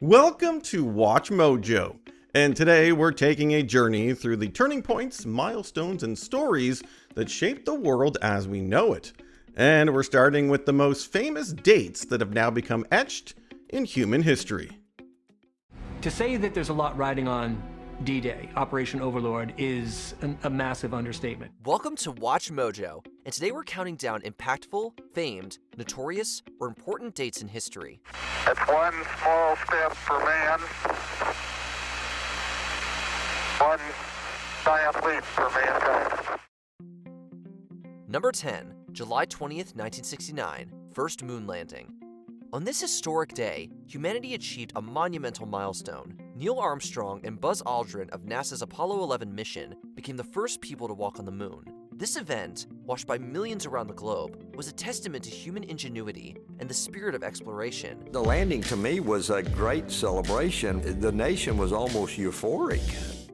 Welcome to Watch Mojo, and today we're taking a journey through the turning points, milestones, and stories that shaped the world as we know it. And we're starting with the most famous dates that have now become etched in human history. To say that there's a lot riding on D-Day, Operation Overlord, is a massive understatement. Welcome to Watch Mojo, and today we're counting down impactful, famed, notorious, or important dates in history. It's one small step for man, one giant leap for mankind. Number 10, July 20th, 1969, first moon landing. On this historic day, humanity achieved a monumental milestone. Neil Armstrong and Buzz Aldrin of NASA's Apollo 11 mission became the first people to walk on the moon. This event, watched by millions around the globe, was a testament to human ingenuity and the spirit of exploration. The landing to me was a great celebration. The nation was almost euphoric.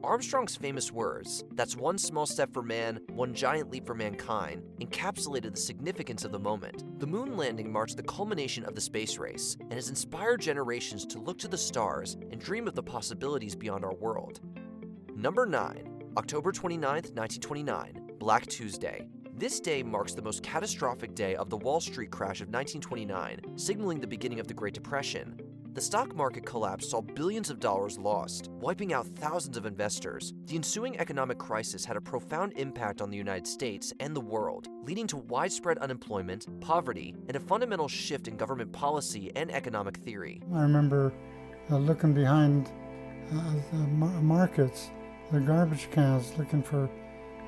Armstrong's famous words, "That's one small step for man, one giant leap for mankind," encapsulated the significance of the moment. The moon landing marks the culmination of the space race and has inspired generations to look to the stars and dream of the possibilities beyond our world. Number 9, October 29th, 1929, Black Tuesday. This day marks the most catastrophic day of the Wall Street crash of 1929, signaling the beginning of the Great Depression. The stock market collapse saw billions of dollars lost, wiping out thousands of investors. The ensuing economic crisis had a profound impact on the United States and the world, leading to widespread unemployment, poverty, and a fundamental shift in government policy and economic theory. I remember looking behind the markets, the garbage cans, looking for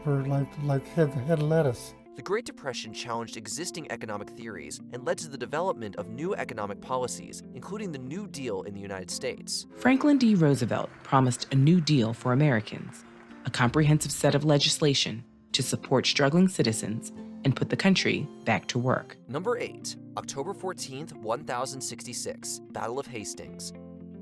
head lettuce. The Great Depression challenged existing economic theories and led to the development of new economic policies, including the New Deal in the United States. Franklin D. Roosevelt promised a New Deal for Americans, a comprehensive set of legislation to support struggling citizens and put the country back to work. Number 8, October 14th, 1066, Battle of Hastings.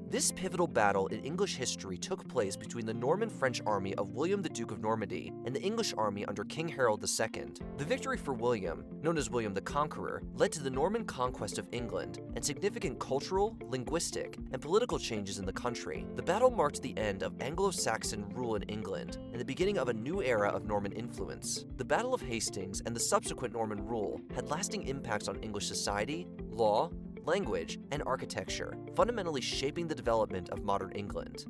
This pivotal battle in English history took place between the Norman-French army of William the Duke of Normandy and the English army under King Harold II. The victory for William, known as William the Conqueror, led to the Norman conquest of England and significant cultural, linguistic, and political changes in the country. The battle marked the end of Anglo-Saxon rule in England and the beginning of a new era of Norman influence. The Battle of Hastings and the subsequent Norman rule had lasting impacts on English society, law, language, and architecture, fundamentally shaping the development of modern England.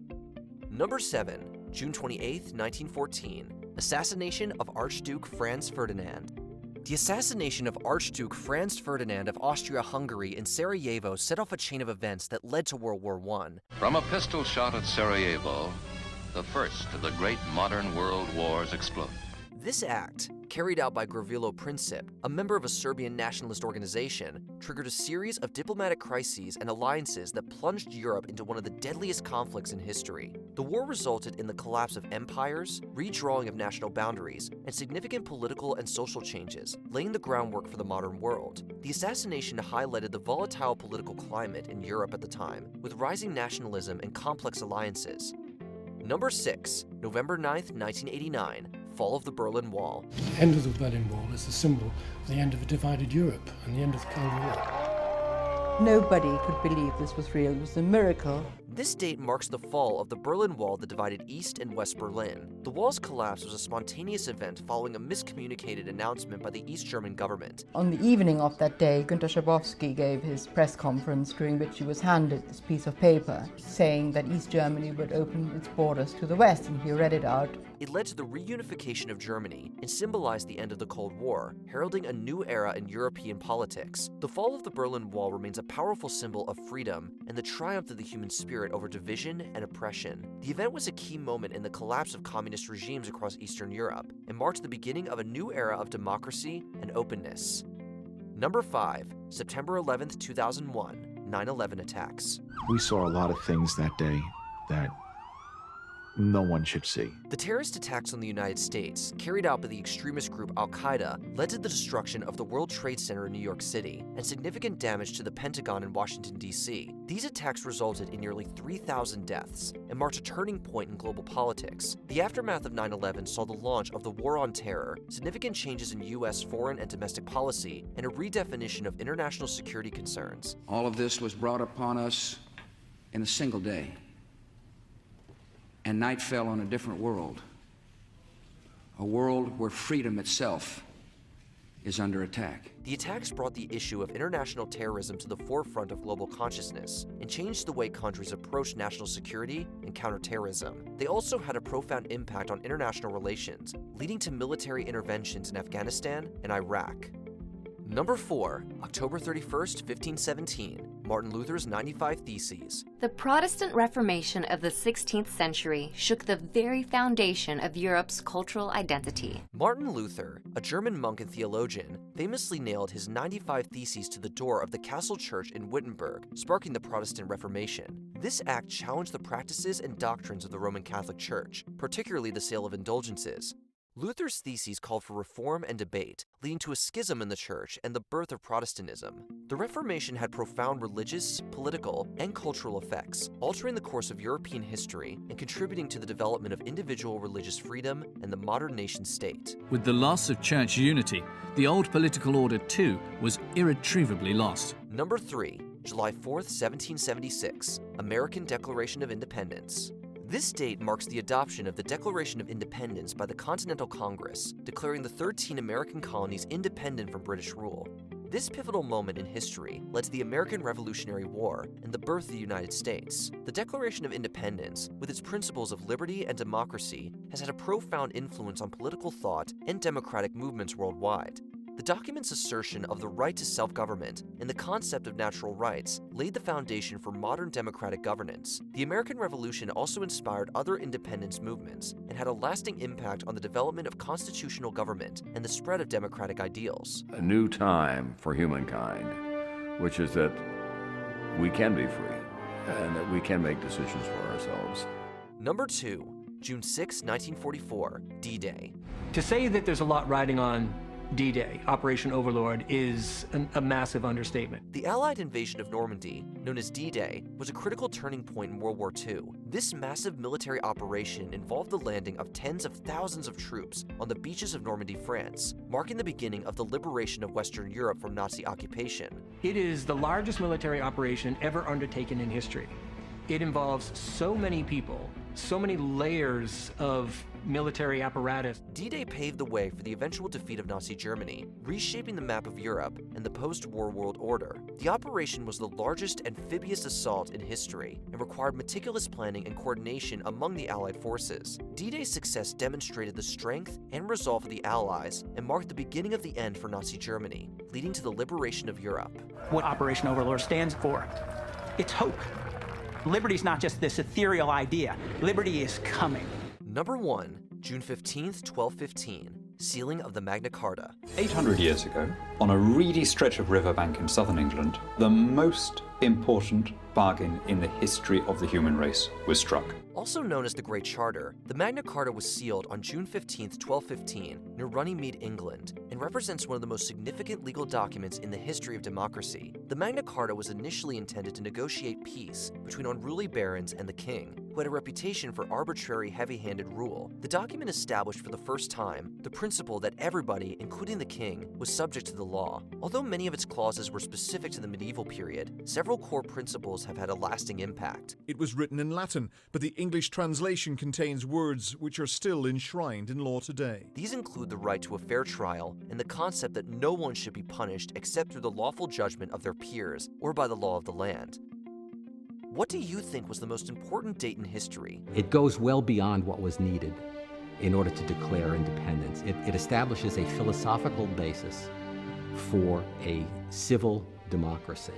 Number 7, June 28, 1914, assassination of Archduke Franz Ferdinand. The assassination of Archduke Franz Ferdinand of Austria-Hungary in Sarajevo set off a chain of events that led to World War I. From a pistol shot at Sarajevo, the first of the great modern world wars exploded. This act, carried out by Gavrilo Princip, a member of a Serbian nationalist organization, triggered a series of diplomatic crises and alliances that plunged Europe into one of the deadliest conflicts in history. The war resulted in the collapse of empires, redrawing of national boundaries, and significant political and social changes, laying the groundwork for the modern world. The assassination highlighted the volatile political climate in Europe at the time, with rising nationalism and complex alliances. Number 6, November 9th, 1989, fall of the Berlin Wall. The end of the Berlin Wall is the symbol of the end of a divided Europe and the end of the Cold War. Nobody could believe this was real. It was a miracle. This date marks the fall of the Berlin Wall that divided East and West Berlin. The wall's collapse was a spontaneous event following a miscommunicated announcement by the East German government. On the evening of that day, Günter Schabowski gave his press conference, during which he was handed this piece of paper saying that East Germany would open its borders to the West, and he read it out. It led to the reunification of Germany and symbolized the end of the Cold War, heralding a new era in European politics. The fall of the Berlin Wall remains a powerful symbol of freedom and the triumph of the human spirit over division and oppression. The event was a key moment in the collapse of communist regimes across Eastern Europe and marked the beginning of a new era of democracy and openness. Number 5, September 11th, 2001, 9/11 attacks. We saw a lot of things that day that no one should see. The terrorist attacks on the United States, carried out by the extremist group Al-Qaeda, led to the destruction of the World Trade Center in New York City and significant damage to the Pentagon in Washington, D.C. These attacks resulted in nearly 3,000 deaths and marked a turning point in global politics. The aftermath of 9/11 saw the launch of the War on Terror, significant changes in U.S. foreign and domestic policy, and a redefinition of international security concerns. All of this was brought upon us in a single day, and night fell on a different world, a world where freedom itself is under attack. The attacks brought the issue of international terrorism to the forefront of global consciousness and changed the way countries approach national security and counterterrorism. They also had a profound impact on international relations, leading to military interventions in Afghanistan and Iraq. Number 4, October 31st, 1517, Martin Luther's 95 Theses. The Protestant Reformation of the 16th century shook the very foundation of Europe's cultural identity. Martin Luther, a German monk and theologian, famously nailed his 95 Theses to the door of the Castle Church in Wittenberg, sparking the Protestant Reformation. This act challenged the practices and doctrines of the Roman Catholic Church, particularly the sale of indulgences. Luther's theses called for reform and debate, leading to a schism in the church and the birth of Protestantism. The Reformation had profound religious, political, and cultural effects, altering the course of European history and contributing to the development of individual religious freedom and the modern nation-state. With the loss of church unity, the old political order too was irretrievably lost. Number 3, July 4th, 1776, American Declaration of Independence. This date marks the adoption of the Declaration of Independence by the Continental Congress, declaring the 13 American colonies independent from British rule. This pivotal moment in history led to the American Revolutionary War and the birth of the United States. The Declaration of Independence, with its principles of liberty and democracy, has had a profound influence on political thought and democratic movements worldwide. The document's assertion of the right to self-government and the concept of natural rights laid the foundation for modern democratic governance. The American Revolution also inspired other independence movements and had a lasting impact on the development of constitutional government and the spread of democratic ideals. A new time for humankind, which is that we can be free and that we can make decisions for ourselves. Number 2, June 6, 1944, D-Day. To say that there's a lot riding on D-Day, Operation Overlord, is a massive understatement. The Allied invasion of Normandy, known as D-Day, was a critical turning point in World War II. This massive military operation involved the landing of tens of thousands of troops on the beaches of Normandy, France, marking the beginning of the liberation of Western Europe from Nazi occupation. It is the largest military operation ever undertaken in history. It involves so many people, so many layers of military apparatus. D-Day paved the way for the eventual defeat of Nazi Germany, reshaping the map of Europe and the post-war world order. The operation was the largest amphibious assault in history and required meticulous planning and coordination among the Allied forces. D-Day's success demonstrated the strength and resolve of the Allies and marked the beginning of the end for Nazi Germany, leading to the liberation of Europe. What Operation Overlord stands for, it's hope. Liberty's not just this ethereal idea. Liberty is coming. Number 1, June 15th, 1215, sealing of the Magna Carta. 800 years ago, on a reedy stretch of riverbank in southern England, the most important bargain in the history of the human race was struck. Also known as the Great Charter, the Magna Carta was sealed on June 15th, 1215, near Runnymede, England, and represents one of the most significant legal documents in the history of democracy. The Magna Carta was initially intended to negotiate peace between unruly barons and the king, who had a reputation for arbitrary, heavy-handed rule. The document established for the first time the principle that everybody, including the king, was subject to the law. Although many of its clauses were specific to the medieval period, several core principles have had a lasting impact. It was written in Latin, but the English translation contains words which are still enshrined in law today. These include the right to a fair trial and the concept that no one should be punished except through the lawful judgment of their peers or by the law of the land. What do you think was the most important date in history? It goes well beyond what was needed in order to declare independence. It establishes a philosophical basis for a civil democracy.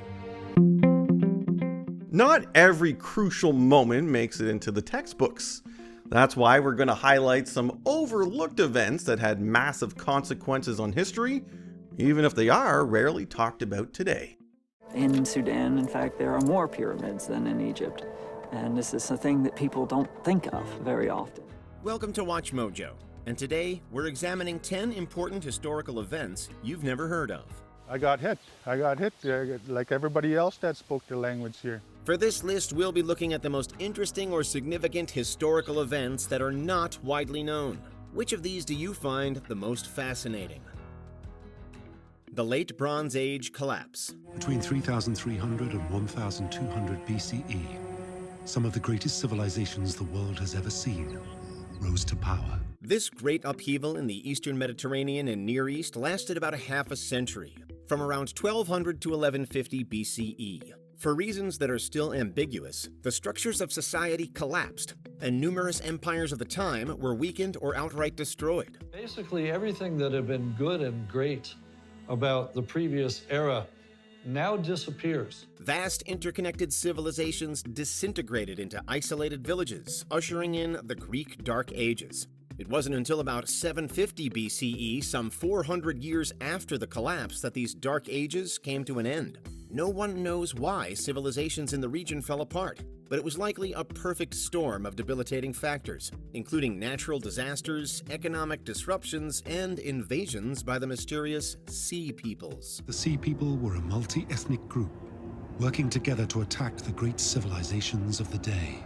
Not every crucial moment makes it into the textbooks. That's why we're going to highlight some overlooked events that had massive consequences on history, even if they are rarely talked about today. In Sudan, in fact, there are more pyramids than in Egypt, and this is a thing that people don't think of very often. Welcome to WatchMojo, and today we're examining 10 important historical events you've never heard of. I got hit like everybody else that spoke the language here. For this list, we'll be looking at the most interesting or significant historical events that are not widely known. Which of these do you find the most fascinating? The Late Bronze Age collapse. Between 3300 and 1200 BCE, some of the greatest civilizations the world has ever seen rose to power. This great upheaval in the Eastern Mediterranean and Near East lasted about a half a century, from around 1200 to 1150 BCE. For reasons that are still ambiguous, the structures of society collapsed, and numerous empires of the time were weakened or outright destroyed. Basically, everything that had been good and great about the previous era now disappears. Vast interconnected civilizations disintegrated into isolated villages, ushering in the Greek Dark Ages. It wasn't until about 750 BCE, some 400 years after the collapse, that these Dark Ages came to an end. No one knows why civilizations in the region fell apart, but it was likely a perfect storm of debilitating factors, including natural disasters, economic disruptions, and invasions by the mysterious Sea Peoples. The Sea People were a multi-ethnic group, working together to attack the great civilizations of the day.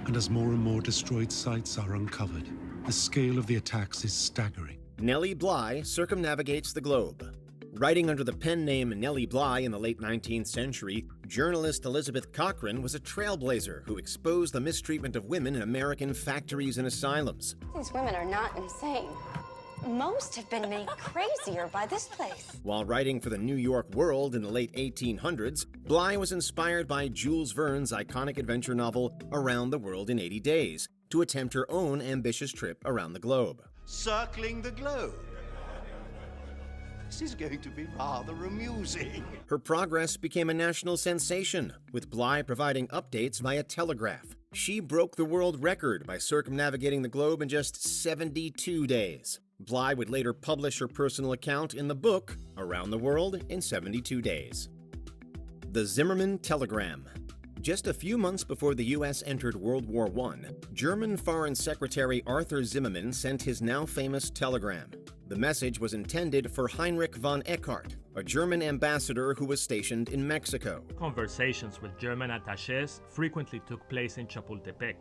And as more and more destroyed sites are uncovered, the scale of the attacks is staggering. Nellie Bly circumnavigates the globe. Writing under the pen name Nellie Bly in the late 19th century, journalist Elizabeth Cochran was a trailblazer who exposed the mistreatment of women in American factories and asylums. These women are not insane. Most have been made crazier by this place. While writing for the New York World in the late 1800s, Bly was inspired by Jules Verne's iconic adventure novel Around the World in 80 Days to attempt her own ambitious trip around the globe. Circling the globe. This is going to be rather amusing. Her progress became a national sensation, with Bly providing updates via telegraph. She broke the world record by circumnavigating the globe in just 72 days. Bly would later publish her personal account in the book Around the World in 72 Days. The Zimmermann Telegram. Just a few months before the U.S. entered World War I, German Foreign Secretary Arthur Zimmermann sent his now famous telegram. The message was intended for Heinrich von Eckart, a German ambassador who was stationed in Mexico. Conversations with German attachés frequently took place in Chapultepec,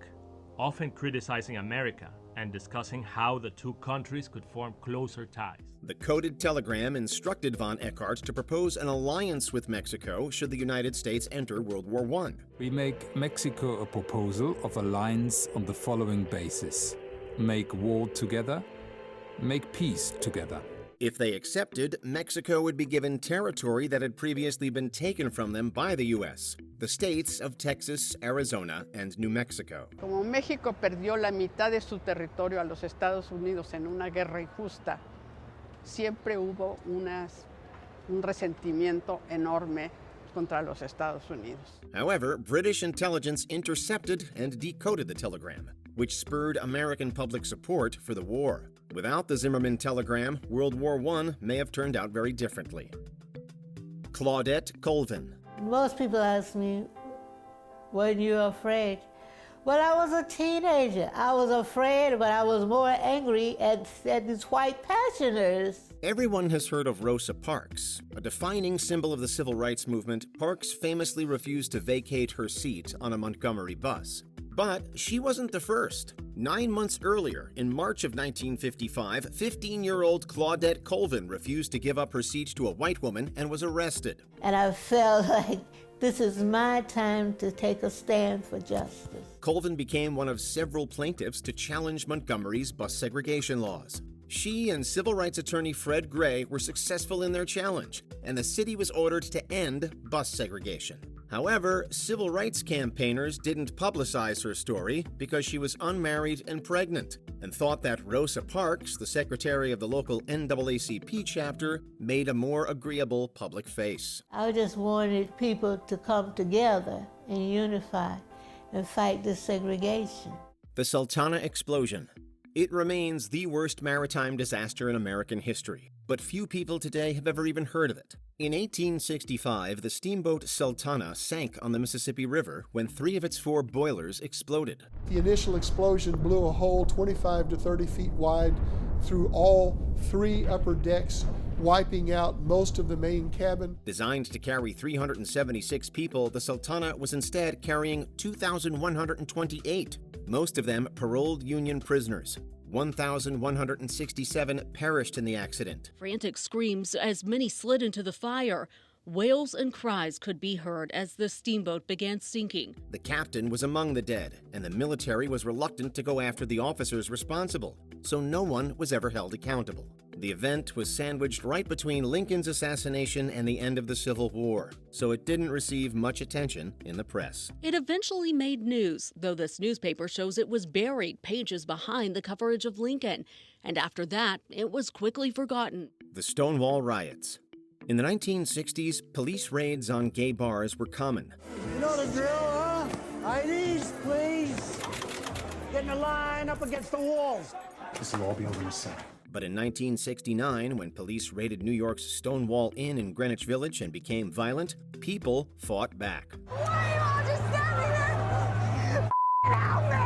often criticizing America and discussing how the two countries could form closer ties. The coded telegram instructed von Eckart to propose an alliance with Mexico should the United States enter World War I. We make Mexico a proposal of alliance on the following basis: make war together, make peace together. If they accepted, Mexico would be given territory that had previously been taken from them by the U.S., the states of Texas, Arizona, and New Mexico. Como México perdió la mitad de su territorio a los Estados Unidos en una guerra injusta, siempre hubo un resentimiento enorme contra los Estados Unidos. However, British intelligence intercepted and decoded the telegram, which spurred American public support for the war. Without the Zimmermann telegram, World War I may have turned out very differently. Claudette Colvin. Most people ask me, weren't you afraid? When I was a teenager, I was afraid, but I was more angry at these white pensioners. Everyone has heard of Rosa Parks. A defining symbol of the civil rights movement, Parks famously refused to vacate her seat on a Montgomery bus. But she wasn't the first. 9 months earlier, in March of 1955, 15-year-old Claudette Colvin refused to give up her seat to a white woman and was arrested. And I felt like this is my time to take a stand for justice. Colvin became one of several plaintiffs to challenge Montgomery's bus segregation laws. She and civil rights attorney Fred Gray were successful in their challenge, and the city was ordered to end bus segregation. However, civil rights campaigners didn't publicize her story because she was unmarried and pregnant, and thought that Rosa Parks, the secretary of the local NAACP chapter, made a more agreeable public face. I just wanted people to come together and unify and fight this segregation. The Sultana explosion. It remains the worst maritime disaster in American history, but few people today have ever even heard of it. In 1865, the steamboat Sultana sank on the Mississippi River when 3 of its 4 boilers exploded. The initial explosion blew a hole 25 to 30 feet wide through all 3 upper decks, wiping out most of the main cabin. Designed to carry 376 people, the Sultana was instead carrying 2,128, most of them paroled Union prisoners. 1,167 perished in the accident. Frantic screams as many slid into the fire. wails and cries could be heard as the steamboat began sinking. The captain was among the dead, and the military was reluctant to go after the officers responsible, so no one was ever held accountable. The event was sandwiched right between Lincoln's assassination and the end of the Civil War, so it didn't receive much attention in the press. It eventually made news, though this newspaper shows it was buried pages behind the coverage of Lincoln, and after that, it was quickly forgotten. The Stonewall Riots. In the 1960s, police raids on gay bars were common. You know the drill, huh? IDs, please. Get in a line up against the walls. This will all be over in a second. But in 1969, when police raided New York's Stonewall Inn in Greenwich Village and became violent, people fought back. Why are you all just standing there? Help me!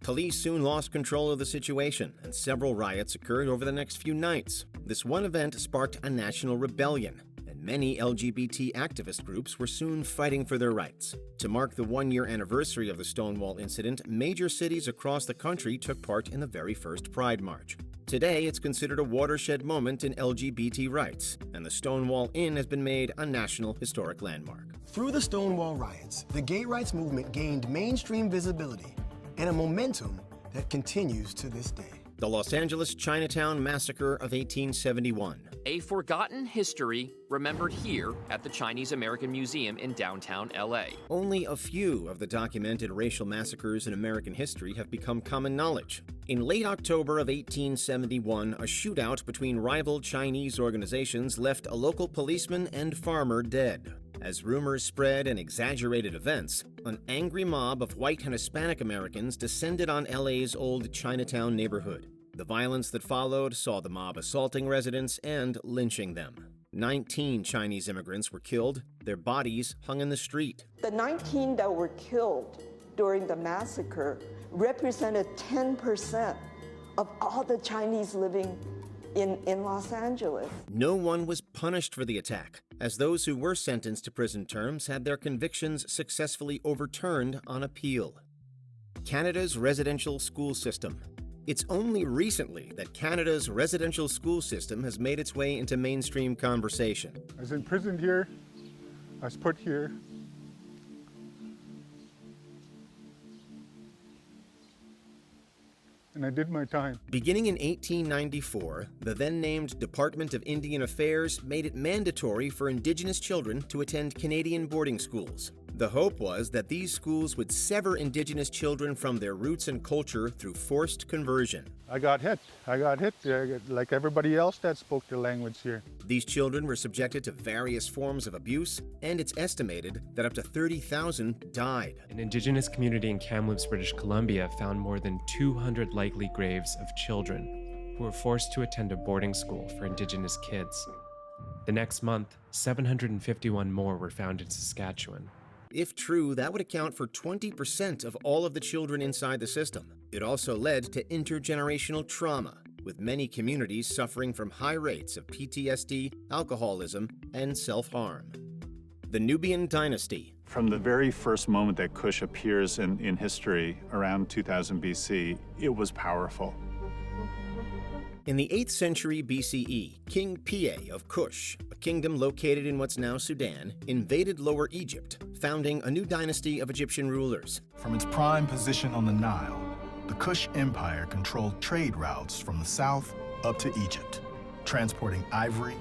Police soon lost control of the situation, and several riots occurred over the next few nights. This one event sparked a national rebellion, and many LGBT activist groups were soon fighting for their rights. To mark the one-year anniversary of the Stonewall incident, major cities across the country took part in the very first Pride March. Today, it's considered a watershed moment in LGBT rights, and the Stonewall Inn has been made a National Historic Landmark. Through the Stonewall riots, the gay rights movement gained mainstream visibility and a momentum that continues to this day. The Los Angeles Chinatown Massacre of 1871. A forgotten history remembered here at the Chinese American Museum in downtown LA. Only a few of the documented racial massacres in American history have become common knowledge. In late October of 1871, a shootout between rival Chinese organizations left a local policeman and farmer dead. As rumors spread and exaggerated events, an angry mob of white and Hispanic Americans descended on LA's old Chinatown neighborhood. The violence that followed saw the mob assaulting residents and lynching them. 19 Chinese immigrants were killed. Their bodies hung in the street. The 19 that were killed during the massacre represented 10% of all the Chinese living in Los Angeles. No one was punished for the attack, as those who were sentenced to prison terms had their convictions successfully overturned on appeal. Canada's residential school system. It's only recently that Canada's residential school system has made its way into mainstream conversation. I was imprisoned here. I was put here. And I did my time. Beginning in 1894, the then-named Department of Indian Affairs made it mandatory for Indigenous children to attend Canadian boarding schools. The hope was that these schools would sever Indigenous children from their roots and culture through forced conversion. I got hit like everybody else that spoke the language here. These children were subjected to various forms of abuse, and it's estimated that up to 30,000 died. An Indigenous community in Kamloops, British Columbia found more than 200 likely graves of children who were forced to attend a boarding school for Indigenous kids. The next month, 751 more were found in Saskatchewan. If true, that would account for 20% of all of the children inside the system. It also led to intergenerational trauma, with many communities suffering from high rates of PTSD, alcoholism, and self-harm. The Nubian Dynasty. From the very first moment that Kush appears in history, around 2000 BC, it was powerful. In the 8th century BCE, King Piye of Kush, a kingdom located in what's now Sudan, invaded Lower Egypt, founding a new dynasty of Egyptian rulers. From its prime position on the Nile, the Kush Empire controlled trade routes from the south up to Egypt, transporting ivory,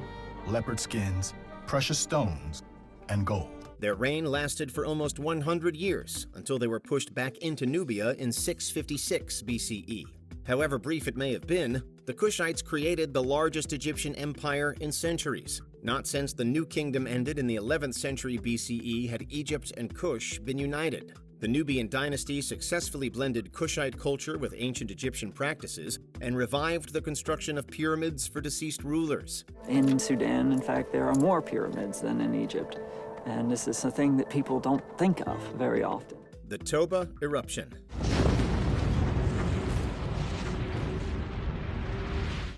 leopard skins, precious stones, and gold. Their reign lasted for almost 100 years, until they were pushed back into Nubia in 656 BCE. However brief it may have been, the Kushites created the largest Egyptian empire in centuries. Not since the New Kingdom ended in the 11th century BCE had Egypt and Kush been united. The Nubian dynasty successfully blended Kushite culture with ancient Egyptian practices and revived the construction of pyramids for deceased rulers. In Sudan, in fact, there are more pyramids than in Egypt. And this is a thing that people don't think of very often. The Toba eruption.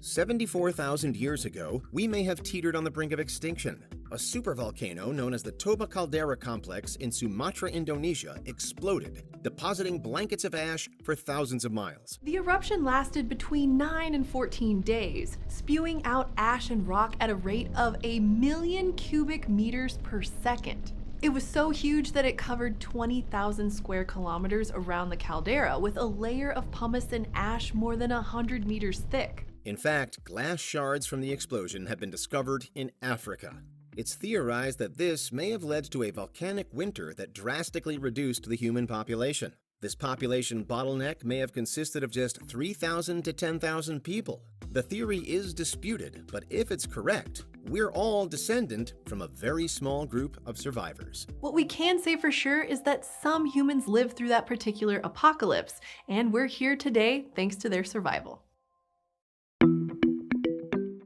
74,000 years ago, we may have teetered on the brink of extinction. A supervolcano known as the Toba Caldera Complex in Sumatra, Indonesia, exploded, depositing blankets of ash for thousands of miles. The eruption lasted between 9 and 14 days, spewing out ash and rock at a rate of 1 million cubic meters per second. It was so huge that it covered 20,000 square kilometers around the caldera, with a layer of pumice and ash more than 100 meters thick. In fact, glass shards from the explosion have been discovered in Africa. It's theorized that this may have led to a volcanic winter that drastically reduced the human population. This population bottleneck may have consisted of just 3,000 to 10,000 people. The theory is disputed, but if it's correct, we're all descendant from a very small group of survivors. What we can say for sure is that some humans lived through that particular apocalypse, and we're here today thanks to their survival.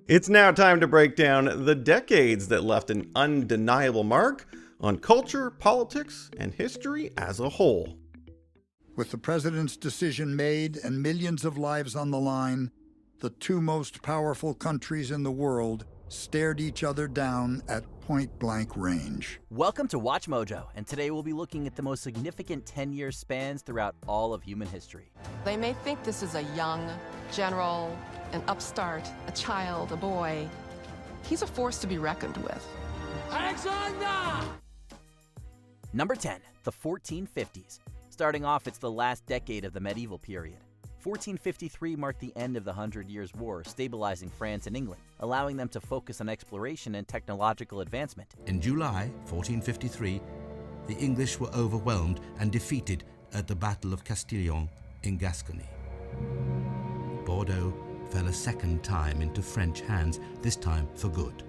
It's now time to break down the decades that left an undeniable mark on culture, politics, and history as a whole. With the president's decision made and millions of lives on the line, the two most powerful countries in the world stared each other down at point-blank range. Welcome to WatchMojo, and today we'll be looking at the most significant 10-year spans throughout all of human history. They may think this is a young general, an upstart, a child, a boy. He's a force to be reckoned with. Alexander! Number 10, the 1450s. Starting off, it's the last decade of the medieval period. 1453 marked the end of the 100 Years' War, stabilizing France and England, allowing them to focus on exploration and technological advancement. In July 1453, the English were overwhelmed and defeated at the Battle of Castillon in Gascony. Bordeaux fell a second time into French hands, this time for good,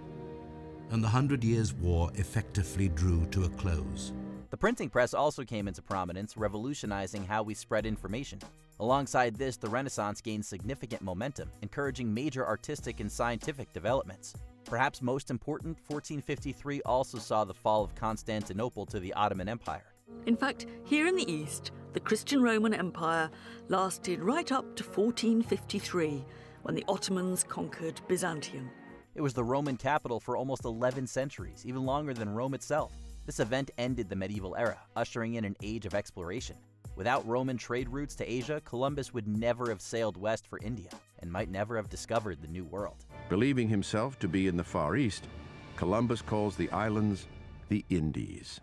and the 100 Years' War effectively drew to a close. The printing press also came into prominence, revolutionizing how we spread information. Alongside this, the Renaissance gained significant momentum, encouraging major artistic and scientific developments. Perhaps most important, 1453 also saw the fall of Constantinople to the Ottoman Empire. In fact, here in the East, the Christian Roman Empire lasted right up to 1453, when the Ottomans conquered Byzantium. It was the Roman capital for almost 11 centuries, even longer than Rome itself. This event ended the medieval era, ushering in an age of exploration. Without Roman trade routes to Asia, Columbus would never have sailed west for India and might never have discovered the New World. Believing himself to be in the Far East, Columbus calls the islands the Indies.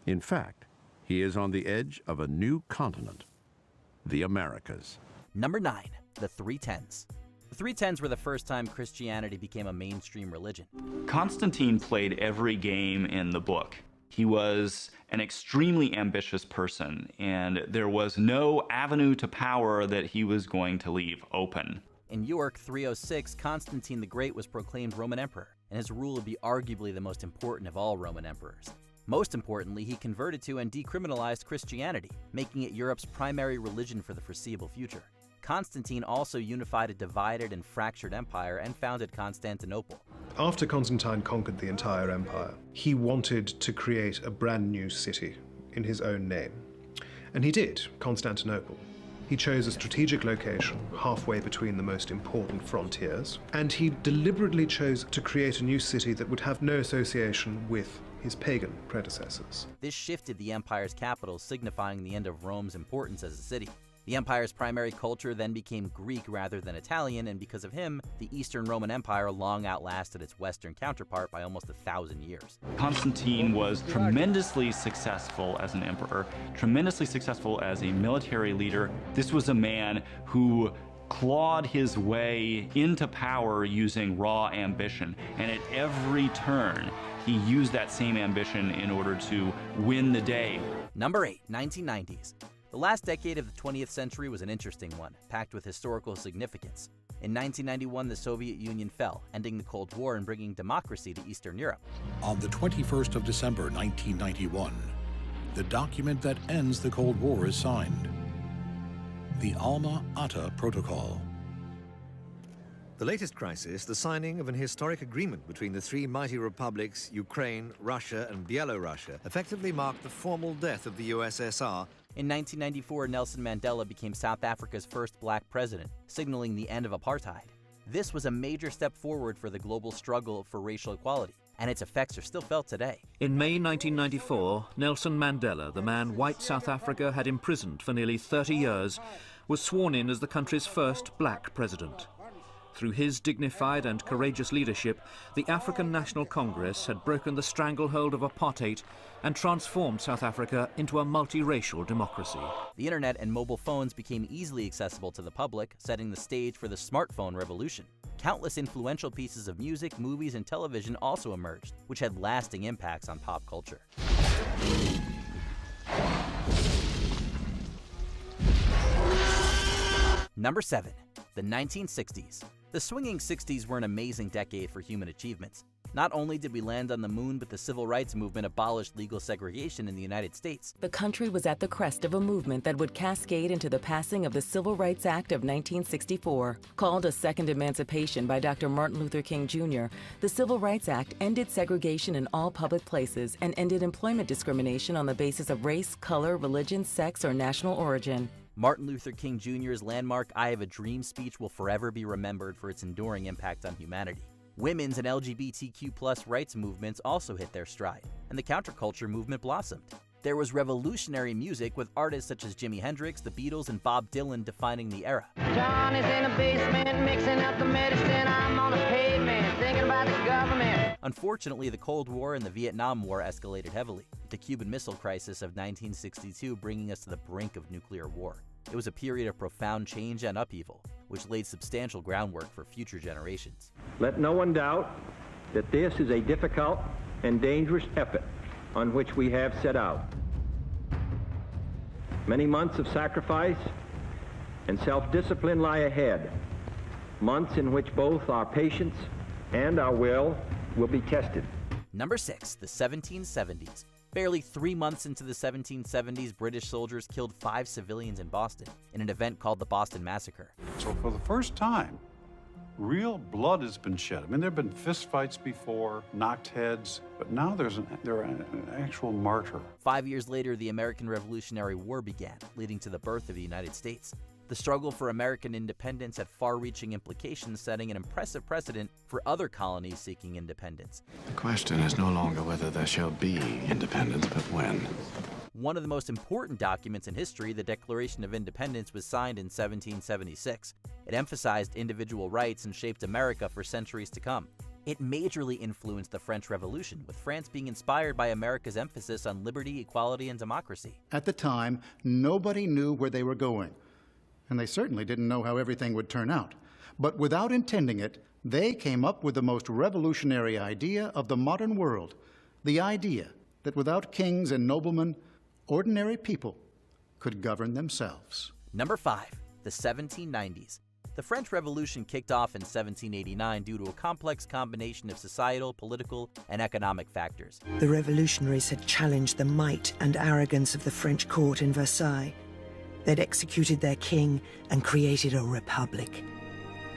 In fact, he is on the edge of a new continent, the Americas. Number 9, the 310s. The 310s were the first time Christianity became a mainstream religion. Constantine played every game in the book. He was an extremely ambitious person, and there was no avenue to power that he was going to leave open. In York 306, Constantine the Great was proclaimed Roman emperor, and his rule would be arguably the most important of all Roman emperors. Most importantly, he converted to and decriminalized Christianity, making it Europe's primary religion for the foreseeable future. Constantine also unified a divided and fractured empire and founded Constantinople. After Constantine conquered the entire empire, he wanted to create a brand new city in his own name. And he did, Constantinople. He chose a strategic location halfway between the most important frontiers, and he deliberately chose to create a new city that would have no association with his pagan predecessors. This shifted the empire's capital, signifying the end of Rome's importance as a city. The empire's primary culture then became Greek rather than Italian, and because of him, the Eastern Roman Empire long outlasted its Western counterpart by almost 1,000 years. Constantine was tremendously successful as an emperor, tremendously successful as a military leader. This was a man who clawed his way into power using raw ambition, and at every turn, he used that same ambition in order to win the day. Number 8, 1990s. The last decade of the 20th century was an interesting one, packed with historical significance. In 1991, the Soviet Union fell, ending the Cold War and bringing democracy to Eastern Europe. On the 21st of December 1991, the document that ends the Cold War is signed. The Alma-Ata Protocol. The latest crisis, the signing of an historic agreement between the three mighty republics, Ukraine, Russia, and Belarus, effectively marked the formal death of the USSR. In 1994, Nelson Mandela became South Africa's first black president, signaling the end of apartheid. This was a major step forward for the global struggle for racial equality. and its effects are still felt today. In May 1994, Nelson Mandela, the man white South Africa had imprisoned for nearly 30 years, was sworn in as the country's first black president. Through his dignified and courageous leadership, the African National Congress had broken the stranglehold of apartheid and transformed South Africa into a multiracial democracy. The internet and mobile phones became easily accessible to the public, setting the stage for the smartphone revolution. Countless influential pieces of music, movies, and television also emerged, which had lasting impacts on pop culture. Number 7. The 1960s. The swinging 60s were an amazing decade for human achievements. Not only did we land on the moon, but the civil rights movement abolished legal segregation in the United States. The country was at the crest of a movement that would cascade into the passing of the Civil Rights Act of 1964. Called a second emancipation by Dr. Martin Luther King Jr., the Civil Rights Act ended segregation in all public places and ended employment discrimination on the basis of race, color, religion, sex, or national origin. Martin Luther King Jr.'s landmark I Have a Dream speech will forever be remembered for its enduring impact on humanity. Women's and LGBTQ+ rights movements also hit their stride, and the counterculture movement blossomed. There was revolutionary music with artists such as Jimi Hendrix, the Beatles, and Bob Dylan defining the era. John is in the basement mixing up the medicine. I'm on the pavement thinking about the government. Unfortunately, the Cold War and the Vietnam War escalated heavily, with the Cuban Missile Crisis of 1962 bringing us to the brink of nuclear war. It was a period of profound change and upheaval, which laid substantial groundwork for future generations. Let no one doubt that this is a difficult and dangerous effort on which we have set out. Many months of sacrifice and self-discipline lie ahead, months in which both our patience and our will be tested. Number 6, the 1770s. Barely 3 months into the 1770s, British soldiers killed 5 civilians in Boston in an event called the Boston Massacre. So for the first time, real blood has been shed. I mean, there have been fistfights before, knocked heads, but now there are an actual martyr. 5 years later, the American Revolutionary War began, leading to the birth of the United States. The struggle for American independence had far-reaching implications, setting an impressive precedent for other colonies seeking independence. The question is no longer whether there shall be independence, but when. One of the most important documents in history, the Declaration of Independence, was signed in 1776. It emphasized individual rights and shaped America for centuries to come. It majorly influenced the French Revolution, with France being inspired by America's emphasis on liberty, equality, and democracy. At the time, nobody knew where they were going, and they certainly didn't know how everything would turn out. But without intending it, they came up with the most revolutionary idea of the modern world, the idea that without kings and noblemen, ordinary people could govern themselves. Number 5, the 1790s. The French Revolution kicked off in 1789 due to a complex combination of societal, political, and economic factors. The revolutionaries had challenged the might and arrogance of the French court in Versailles. They'd executed their king and created a republic,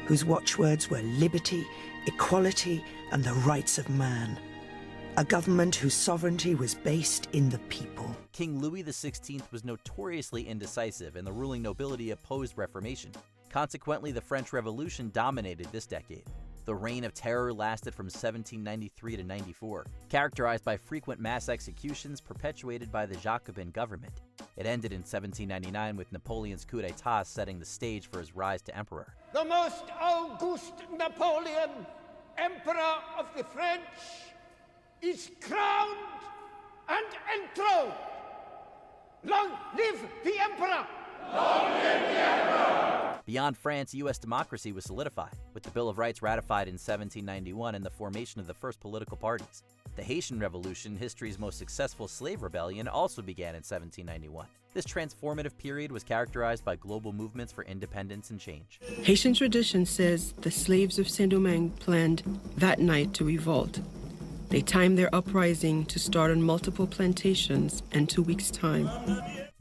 whose watchwords were liberty, equality, and the rights of man. A government whose sovereignty was based in the people. King Louis XVI was notoriously indecisive, and the ruling nobility opposed Reformation. Consequently, the French Revolution dominated this decade. The Reign of Terror lasted from 1793 to 94, characterized by frequent mass executions perpetuated by the Jacobin government. It ended in 1799 with Napoleon's coup d'etat setting the stage for his rise to emperor. The most august Napoleon, Emperor of the French, is crowned and enthroned. Long live the Emperor! Long live the Emperor! Beyond France, U.S. democracy was solidified, with the Bill of Rights ratified in 1791 and the formation of the first political parties. The Haitian Revolution, history's most successful slave rebellion, also began in 1791. This transformative period was characterized by global movements for independence and change. Haitian tradition says the slaves of Saint-Domingue planned that night to revolt. They timed their uprising to start on multiple plantations in 2 weeks' time.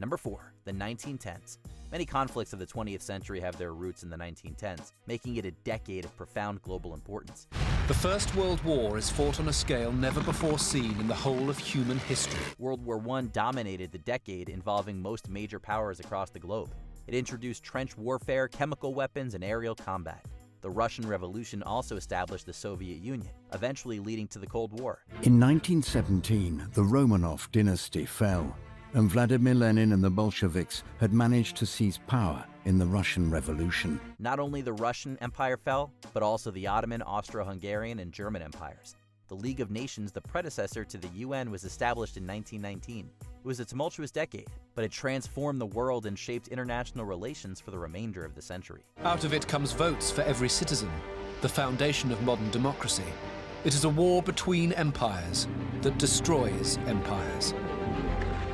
Number 4, the 1910s. Many conflicts of the 20th century have their roots in the 1910s, making it a decade of profound global importance. The First World War is fought on a scale never before seen in the whole of human history. World War I dominated the decade, involving most major powers across the globe. It introduced trench warfare, chemical weapons, and aerial combat. The Russian Revolution also established the Soviet Union, eventually leading to the Cold War. In 1917, the Romanov dynasty fell, and Vladimir Lenin and the Bolsheviks had managed to seize power in the Russian Revolution. Not only the Russian Empire fell, but also the Ottoman, Austro-Hungarian, and German empires. The League of Nations, the predecessor to the UN, was established in 1919. It was a tumultuous decade, but it transformed the world and shaped international relations for the remainder of the century. Out of it comes votes for every citizen, the foundation of modern democracy. It is a war between empires that destroys empires.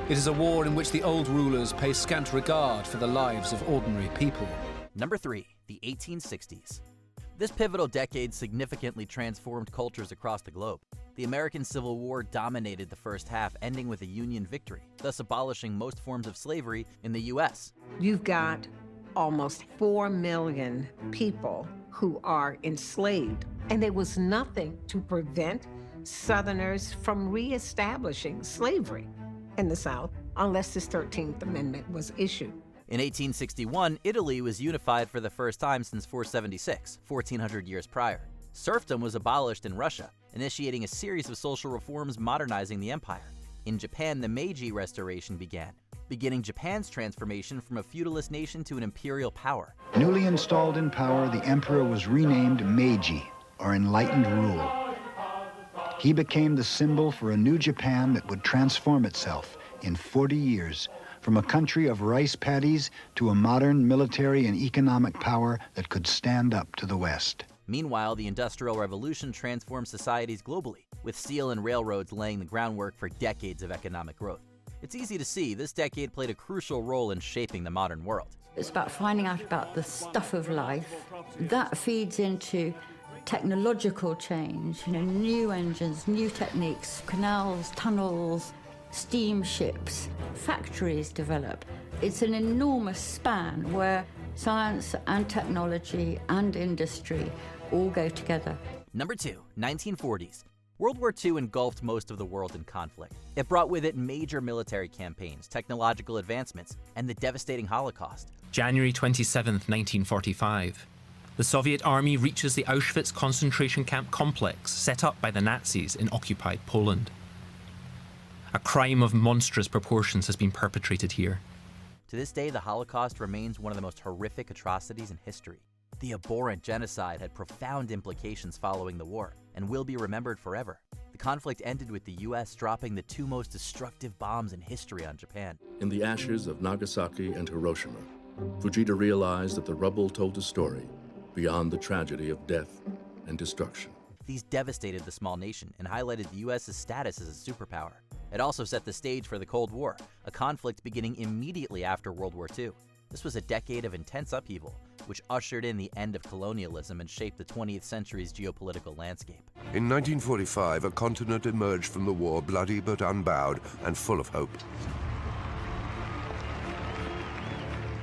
It is a war in which the old rulers pay scant regard for the lives of ordinary people. Number 3, the 1860s. This pivotal decade significantly transformed cultures across the globe. The American Civil War dominated the first half, ending with a Union victory, thus abolishing most forms of slavery in the U.S. You've got almost 4 million people who are enslaved, and there was nothing to prevent Southerners from reestablishing slavery in the South unless this 13th Amendment was issued. In 1861, Italy was unified for the first time since 476, 1400 years prior. Serfdom was abolished in Russia, initiating a series of social reforms modernizing the empire. In Japan, the Meiji Restoration began, beginning Japan's transformation from a feudalist nation to an imperial power. Newly installed in power, the emperor was renamed Meiji, or Enlightened Rule. He became the symbol for a new Japan that would transform itself in 40 years, from a country of rice paddies to a modern military and economic power that could stand up to the West. Meanwhile, the Industrial Revolution transformed societies globally, with steel and railroads laying the groundwork for decades of economic growth. It's easy to see this decade played a crucial role in shaping the modern world. It's about finding out about the stuff of life. That feeds into technological change, new engines, new techniques, canals, tunnels, steamships, factories develop. It's an enormous span where science and technology and industry all go together. Number 2, 1940s. World War II engulfed most of the world in conflict. It brought with it major military campaigns, technological advancements, and the devastating Holocaust. January 27, 1945. The Soviet army reaches the Auschwitz concentration camp complex set up by the Nazis in occupied Poland. A crime of monstrous proportions has been perpetrated here. To this day, the Holocaust remains one of the most horrific atrocities in history. The abhorrent genocide had profound implications following the war and will be remembered forever. The conflict ended with the U.S. dropping the 2 most destructive bombs in history on Japan. In the ashes of Nagasaki and Hiroshima, Fujita realized that the rubble told a story beyond the tragedy of death and destruction. These devastated the small nation and highlighted the U.S.'s status as a superpower. It also set the stage for the Cold War, a conflict beginning immediately after World War II. This was a decade of intense upheaval, which ushered in the end of colonialism and shaped the 20th century's geopolitical landscape. In 1945, a continent emerged from the war bloody but unbowed and full of hope.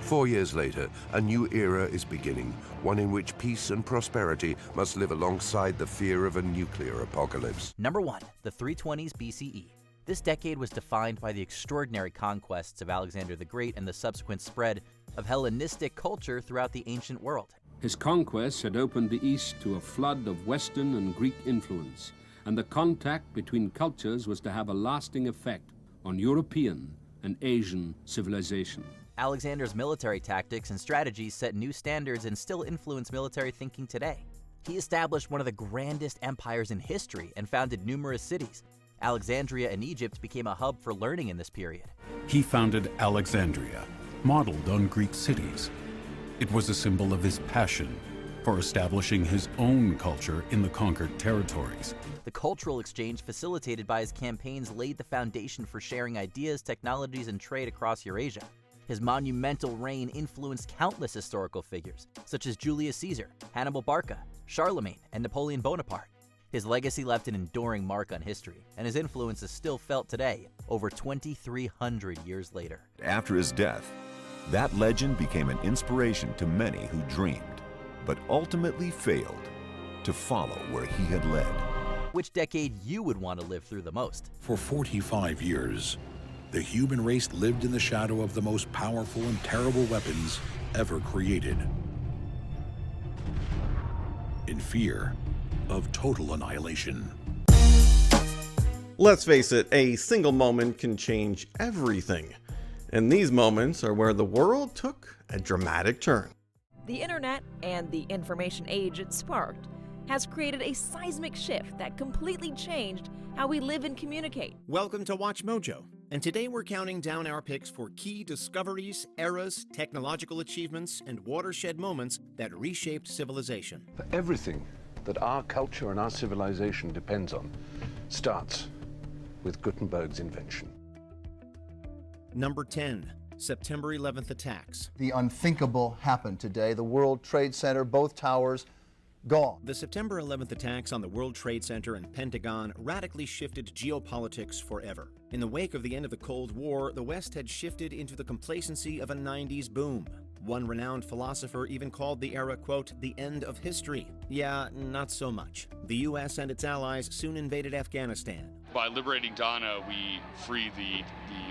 4 years later, a new era is beginning, one in which peace and prosperity must live alongside the fear of a nuclear apocalypse. Number 1, the 320s BCE. This decade was defined by the extraordinary conquests of Alexander the Great and the subsequent spread of Hellenistic culture throughout the ancient world. His conquests had opened the East to a flood of Western and Greek influence, and the contact between cultures was to have a lasting effect on European and Asian civilization. Alexander's military tactics and strategies set new standards and still influence military thinking today. He established one of the grandest empires in history and founded numerous cities. Alexandria in Egypt became a hub for learning in this period. He founded Alexandria, modeled on Greek cities. It was a symbol of his passion for establishing his own culture in the conquered territories. The cultural exchange facilitated by his campaigns laid the foundation for sharing ideas, technologies, and trade across Eurasia. His monumental reign influenced countless historical figures, such as Julius Caesar, Hannibal Barca, Charlemagne, and Napoleon Bonaparte. His legacy left an enduring mark on history, and his influence is still felt today, over 2,300 years later. After his death, that legend became an inspiration to many who dreamed, but ultimately failed, to follow where he had led. Which decade you would want to live through the most? For 45 years, the human race lived in the shadow of the most powerful and terrible weapons ever created. in fear of total annihilation. Let's face it, a single moment can change everything. And these moments are where the world took a dramatic turn. The internet and the information age it sparked has created a seismic shift that completely changed how we live and communicate. Welcome to WatchMojo, and today we're counting down our picks for key discoveries, eras, technological achievements, and watershed moments that reshaped civilization. Everything that our culture and our civilization depends on starts with Gutenberg's invention. Number 10. September 11th attacks. The unthinkable happened today. The World Trade Center, both towers, gone. The September 11th attacks on the World Trade Center and Pentagon radically shifted geopolitics forever. In the wake of the end of the Cold War, the West had shifted into the complacency of a 90s boom. One renowned philosopher even called the era, quote, the end of history. Yeah, not so much. The U.S. and its allies soon invaded Afghanistan. By liberating Dana, we free the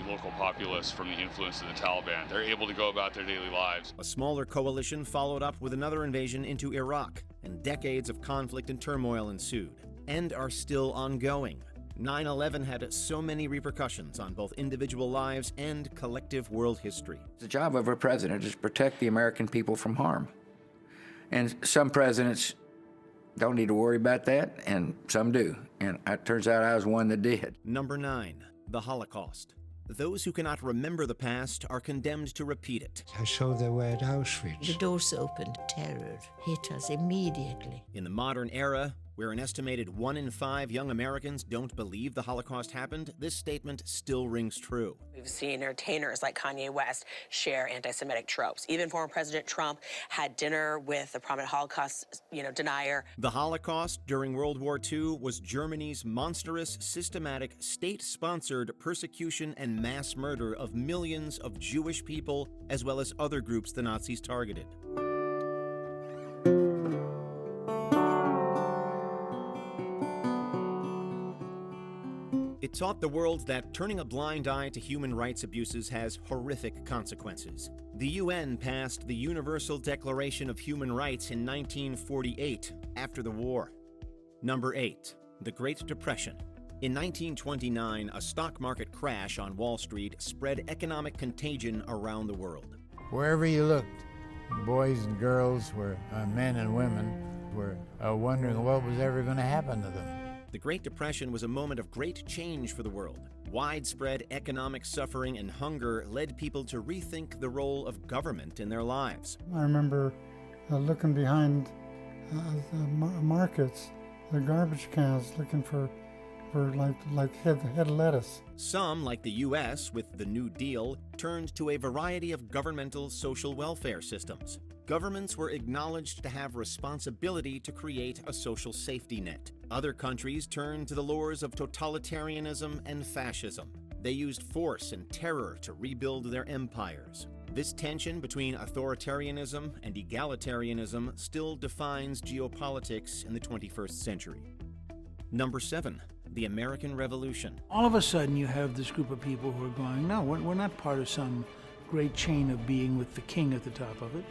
local populace from the influence of the Taliban. They're able to go about their daily lives. A smaller coalition followed up with another invasion into Iraq, and decades of conflict and turmoil ensued, and are still ongoing. 9/11 had so many repercussions on both individual lives and collective world history. The job of a president is to protect the American people from harm. And some presidents don't need to worry about that, and some do. And it turns out I was one that did. Number 9, the Holocaust. Those who cannot remember the past are condemned to repeat it. I saw the word Auschwitz. The doors opened. Terror hit us immediately. In the modern era, where an estimated 1 in 5 young Americans don't believe the Holocaust happened, this statement still rings true. We've seen entertainers like Kanye West share anti-Semitic tropes. Even former President Trump had dinner with a prominent Holocaust, denier. The Holocaust during World War II was Germany's monstrous, systematic, state-sponsored persecution and mass murder of millions of Jewish people, as well as other groups the Nazis targeted. It taught the world that turning a blind eye to human rights abuses has horrific consequences. The UN passed the Universal Declaration of Human Rights in 1948, after the war. Number 8, the Great Depression. In 1929, a stock market crash on Wall Street spread economic contagion around the world. Wherever you looked, boys and girls were, men and women were wondering what was ever going to happen to them. The Great Depression was a moment of great change for the world. Widespread economic suffering and hunger led people to rethink the role of government in their lives. I remember looking behind the markets, the garbage cans, looking for head lettuce. Some, like the U.S. with the New Deal, turned to a variety of governmental social welfare systems. Governments were acknowledged to have responsibility to create a social safety net. Other countries turned to the lures of totalitarianism and fascism. They used force and terror to rebuild their empires. This tension between authoritarianism and egalitarianism still defines geopolitics in the 21st century. Number 7, the American Revolution. All of a sudden you have this group of people who are going, no, we're not part of some great chain of being with the king at the top of it.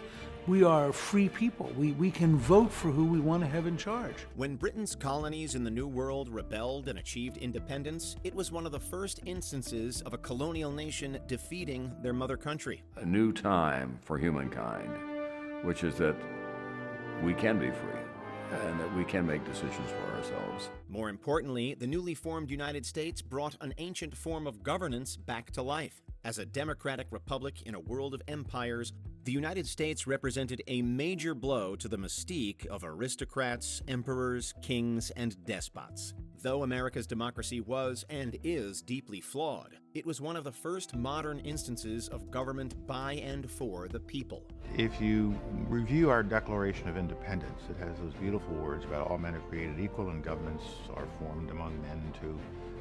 We are free people. We can vote for who we want to have in charge. When Britain's colonies in the New World rebelled and achieved independence, it was one of the first instances of a colonial nation defeating their mother country. A new time for humankind, which is that we can be free and that we can make decisions for ourselves. More importantly, the newly formed United States brought an ancient form of governance back to life. As a democratic republic in a world of empires, the United States represented a major blow to the mystique of aristocrats, emperors, kings, and despots. Though America's democracy was and is deeply flawed, it was one of the first modern instances of government by and for the people. If you review our Declaration of Independence, it has those beautiful words about all men are created equal and governments are formed among men to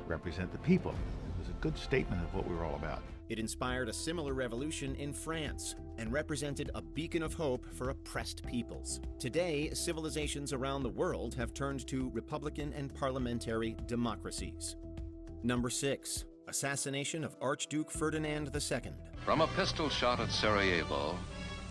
represent the people. It was a good statement of what we were all about. It inspired a similar revolution in France and represented a beacon of hope for oppressed peoples. Today, civilizations around the world have turned to republican and parliamentary democracies. Number 6, assassination of Archduke Ferdinand II. From a pistol shot at Sarajevo,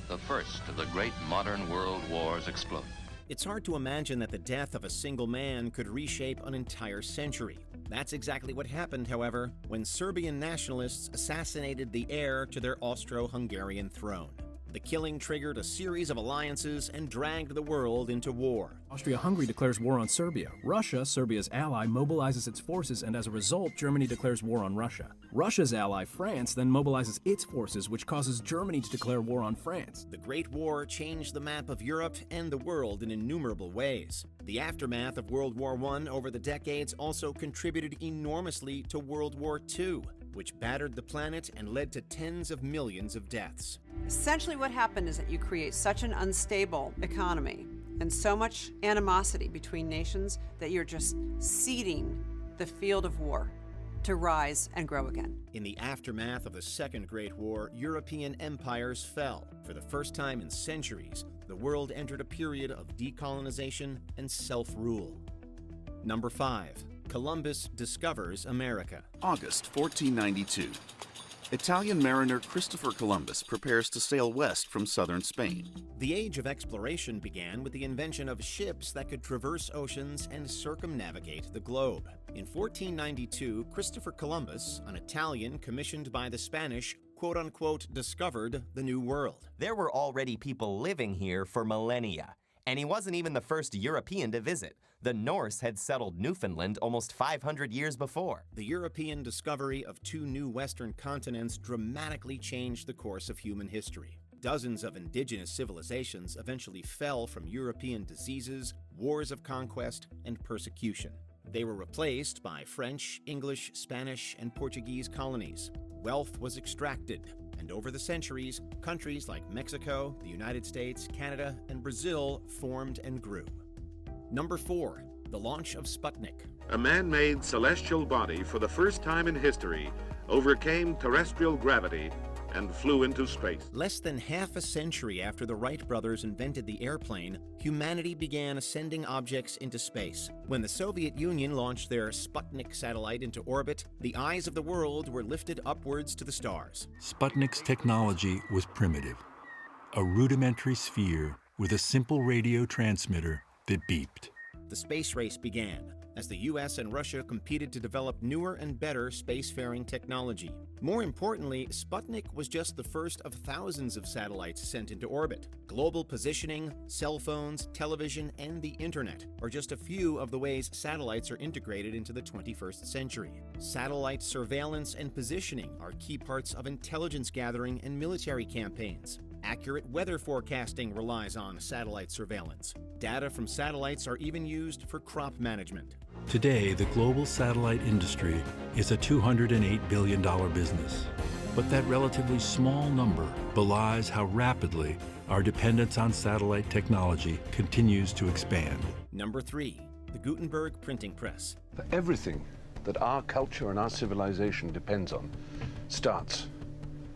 the first of the great modern world wars exploded. It's hard to imagine that the death of a single man could reshape an entire century. That's exactly what happened, however, when Serbian nationalists assassinated the heir to their Austro-Hungarian throne. The killing triggered a series of alliances and dragged the world into war. Austria-Hungary declares war on Serbia. Russia, Serbia's ally, mobilizes its forces, and as a result, Germany declares war on Russia. Russia's ally, France, then mobilizes its forces, which causes Germany to declare war on France. The Great War changed the map of Europe and the world in innumerable ways. The aftermath of World War I over the decades also contributed enormously to World War II, which battered the planet and led to tens of millions of deaths. Essentially what happened is that you create such an unstable economy and so much animosity between nations that you're just seeding the field of war to rise and grow again. In the aftermath of the Second Great War, European empires fell. For the first time in centuries, the world entered a period of decolonization and self-rule. Number 5. Columbus discovers America. August 1492. Italian mariner Christopher Columbus prepares to sail west from southern Spain. The age of exploration began with the invention of ships that could traverse oceans and circumnavigate the globe. In 1492, Christopher Columbus, an Italian commissioned by the Spanish, quote-unquote, discovered the New World. There were already people living here for millennia, and he wasn't even the first European to visit. The Norse had settled Newfoundland almost 500 years before. The European discovery of two new Western continents dramatically changed the course of human history. Dozens of indigenous civilizations eventually fell from European diseases, wars of conquest, and persecution. They were replaced by French, English, Spanish, and Portuguese colonies. Wealth was extracted, and over the centuries, countries like Mexico, the United States, Canada, and Brazil formed and grew. Number 4. The launch of Sputnik. A man-made celestial body for the first time in history overcame terrestrial gravity and flew into space. Less than half a century after the Wright brothers invented the airplane, humanity began sending objects into space. When the Soviet Union launched their Sputnik satellite into orbit, the eyes of the world were lifted upwards to the stars. Sputnik's technology was primitive. A rudimentary sphere with a simple radio transmitter that beeped. The space race began as the US and Russia competed to develop newer and better spacefaring technology. More importantly, Sputnik was just the first of thousands of satellites sent into orbit. Global positioning, cell phones, television, and the internet are just a few of the ways satellites are integrated into the 21st century. Satellite surveillance and positioning are key parts of intelligence gathering and military campaigns. Accurate weather forecasting relies on satellite surveillance. Data from satellites are even used for crop management. Today, the global satellite industry is a $208 billion business. But that relatively small number belies how rapidly our dependence on satellite technology continues to expand. Number 3. The Gutenberg printing press. For everything that our culture and our civilization depends on starts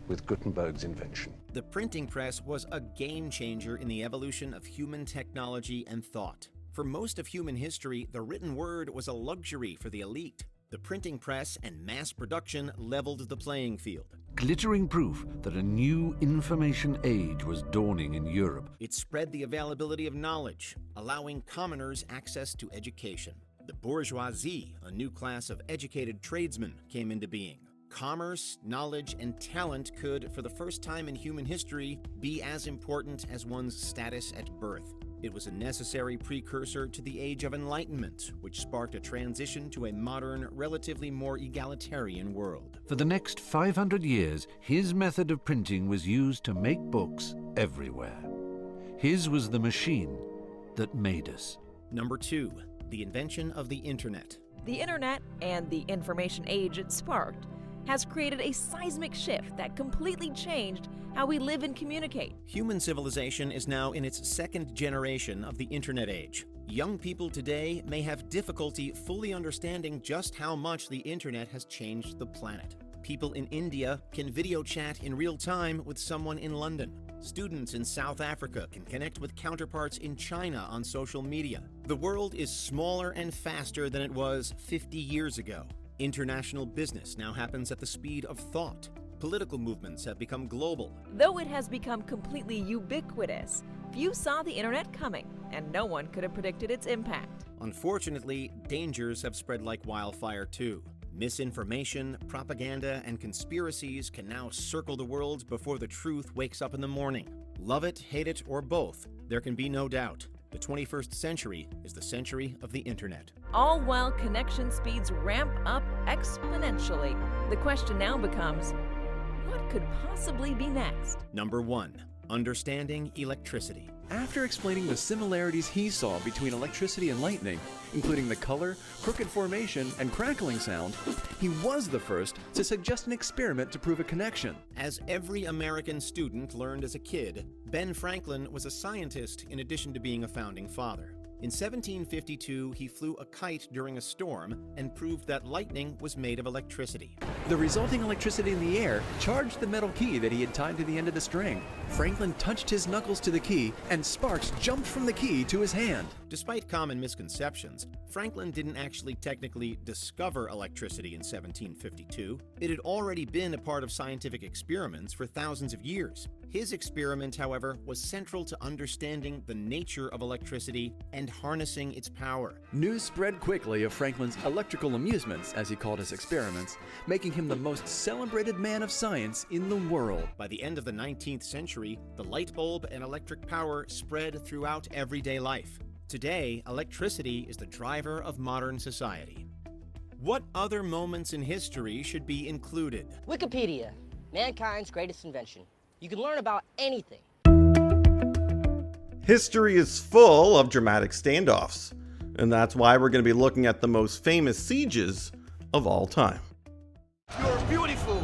with Gutenberg's invention. The printing press was a game changer in the evolution of human technology and thought. For most of human history, the written word was a luxury for the elite. The printing press and mass production leveled the playing field. Glittering proof that a new information age was dawning in Europe. It spread the availability of knowledge, allowing commoners access to education. The bourgeoisie, a new class of educated tradesmen, came into being. Commerce, knowledge, and talent could, for the first time in human history, be as important as one's status at birth. It was a necessary precursor to the Age of Enlightenment, which sparked a transition to a modern, relatively more egalitarian world. For the next 500 years, his method of printing was used to make books everywhere. His was the machine that made us. Number 2. The invention of the Internet. The Internet and the information age it sparked has created a seismic shift that completely changed how we live and communicate. Human civilization is now in its second generation of the Internet age. Young people today may have difficulty fully understanding just how much the Internet has changed the planet. People in India can video chat in real time with someone in London. Students in South Africa can connect with counterparts in China on social media. The world is smaller and faster than it was 50 years ago. International business now happens at the speed of thought. Political movements have become global. Though it has become completely ubiquitous, Few saw the internet coming, and no one could have predicted its impact. Unfortunately, dangers have spread like wildfire too. Misinformation, propaganda, and conspiracies can now circle the world before the truth wakes up in the morning. Love it, hate it, or both, there can be no doubt. The 21st century is the century of the internet. All while connection speeds ramp up exponentially. The question now becomes, what could possibly be next? Number 1. Understanding electricity. After explaining the similarities he saw between electricity and lightning, including the color, crooked formation, and crackling sound, he was the first to suggest an experiment to prove a connection. As every American student learned as a kid, Ben Franklin was a scientist in addition to being a founding father. In 1752, he flew a kite during a storm and proved that lightning was made of electricity. The resulting electricity in the air charged the metal key that he had tied to the end of the string. Franklin touched his knuckles to the key, and sparks jumped from the key to his hand. Despite common misconceptions, Franklin didn't actually technically discover electricity in 1752. It had already been a part of scientific experiments for thousands of years. His experiment, however, was central to understanding the nature of electricity and harnessing its power. News spread quickly of Franklin's electrical amusements, as he called his experiments, making him the most celebrated man of science in the world. By the end of the 19th century, the light bulb and electric power spread throughout everyday life. Today, electricity is the driver of modern society. What other moments in history should be included? Wikipedia, mankind's greatest invention. You can learn about anything. History is full of dramatic standoffs, and that's why we're going to be looking at the most famous sieges of all time. You're beautiful.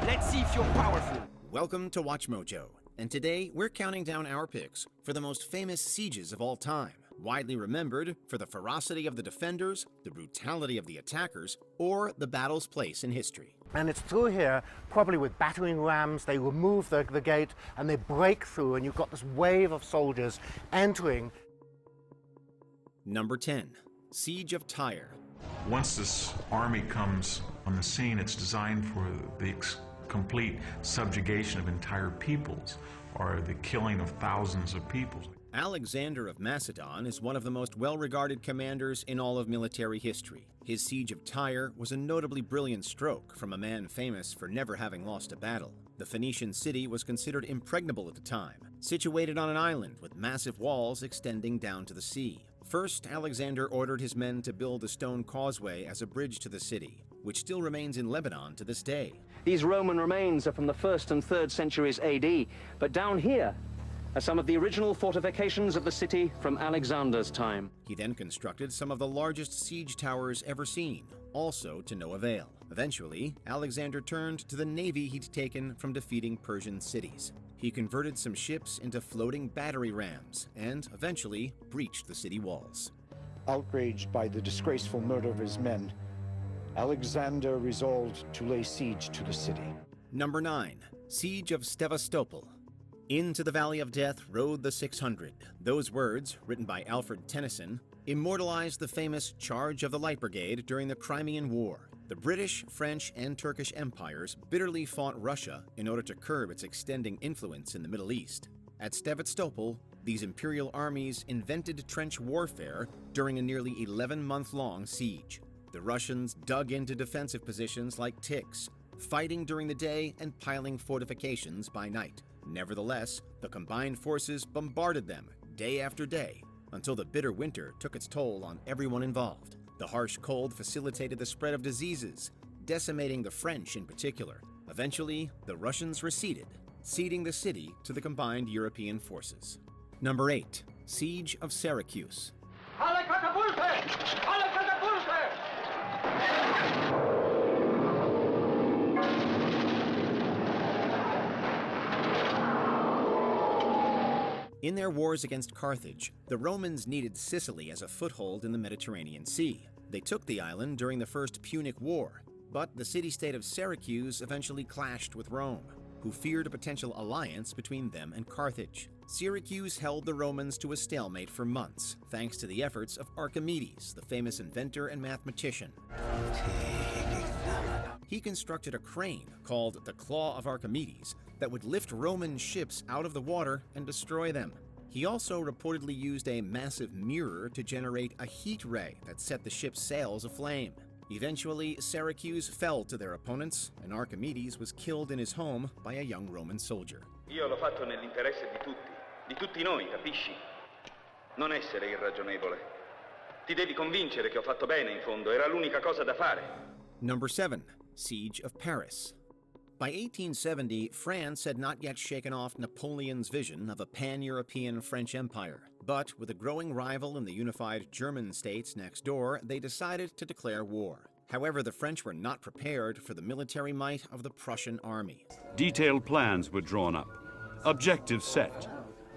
Let's see if you're powerful. Welcome to WatchMojo, and today we're counting down our picks for the most famous sieges of all time, widely remembered for the ferocity of the defenders, the brutality of the attackers, or the battle's place in history. And it's through here, probably with battering rams, they remove the gate and they break through, and you've got this wave of soldiers entering. Number 10. Siege of Tyre. Once this army comes on the scene, it's designed for the complete subjugation of entire peoples, or the killing of thousands of peoples. Alexander of Macedon is one of the most well-regarded commanders in all of military history. His siege of Tyre was a notably brilliant stroke from a man famous for never having lost a battle. The Phoenician city was considered impregnable at the time, situated on an island with massive walls extending down to the sea. First, Alexander ordered his men to build a stone causeway as a bridge to the city, which still remains in Lebanon to this day. These Roman remains are from the 1st and 3rd centuries AD, but down here are some of the original fortifications of the city from Alexander's time. He then constructed some of the largest siege towers ever seen, also to no avail. Eventually, Alexander turned to the navy he'd taken from defeating Persian cities. He converted some ships into floating battery rams and eventually breached the city walls. Outraged by the disgraceful murder of his men, Alexander resolved to lay siege to the city. Number 9. Siege of Sevastopol. Into the Valley of Death rode the 600. Those words, written by Alfred Tennyson, immortalized the famous Charge of the Light Brigade during the Crimean War. The British, French, and Turkish empires bitterly fought Russia in order to curb its extending influence in the Middle East. At Sevastopol, these imperial armies invented trench warfare during a nearly 11-month-long siege. The Russians dug into defensive positions like ticks, fighting during the day and piling fortifications by night. Nevertheless, the combined forces bombarded them day after day until the bitter winter took its toll on everyone involved. The harsh cold facilitated the spread of diseases, decimating the French in particular. Eventually, the Russians receded, ceding the city to the combined European forces. Number 8. Siege of Syracuse. In their wars against Carthage, the Romans needed Sicily as a foothold in the Mediterranean Sea. They took the island during the First Punic War, but the city-state of Syracuse eventually clashed with Rome, who feared a potential alliance between them and Carthage. Syracuse held the Romans to a stalemate for months, thanks to the efforts of Archimedes, the famous inventor and mathematician. He constructed a crane called the Claw of Archimedes that would lift Roman ships out of the water and destroy them. He also reportedly used a massive mirror to generate a heat ray that set the ship's sails aflame. Eventually, Syracuse fell to their opponents, and Archimedes was killed in his home by a young Roman soldier. Io l'ho fatto nell'interesse di tutti noi, capisci? Non essere irragionevole. Ti devi convincere che ho fatto bene in fondo, era l'unica cosa da fare. Number 7. Siege of Paris. By 1870, France had not yet shaken off Napoleon's vision of a pan-European French empire. But with a growing rival in the unified German states next door, they decided to declare war. However, the French were not prepared for the military might of the Prussian army. Detailed plans were drawn up, objectives set,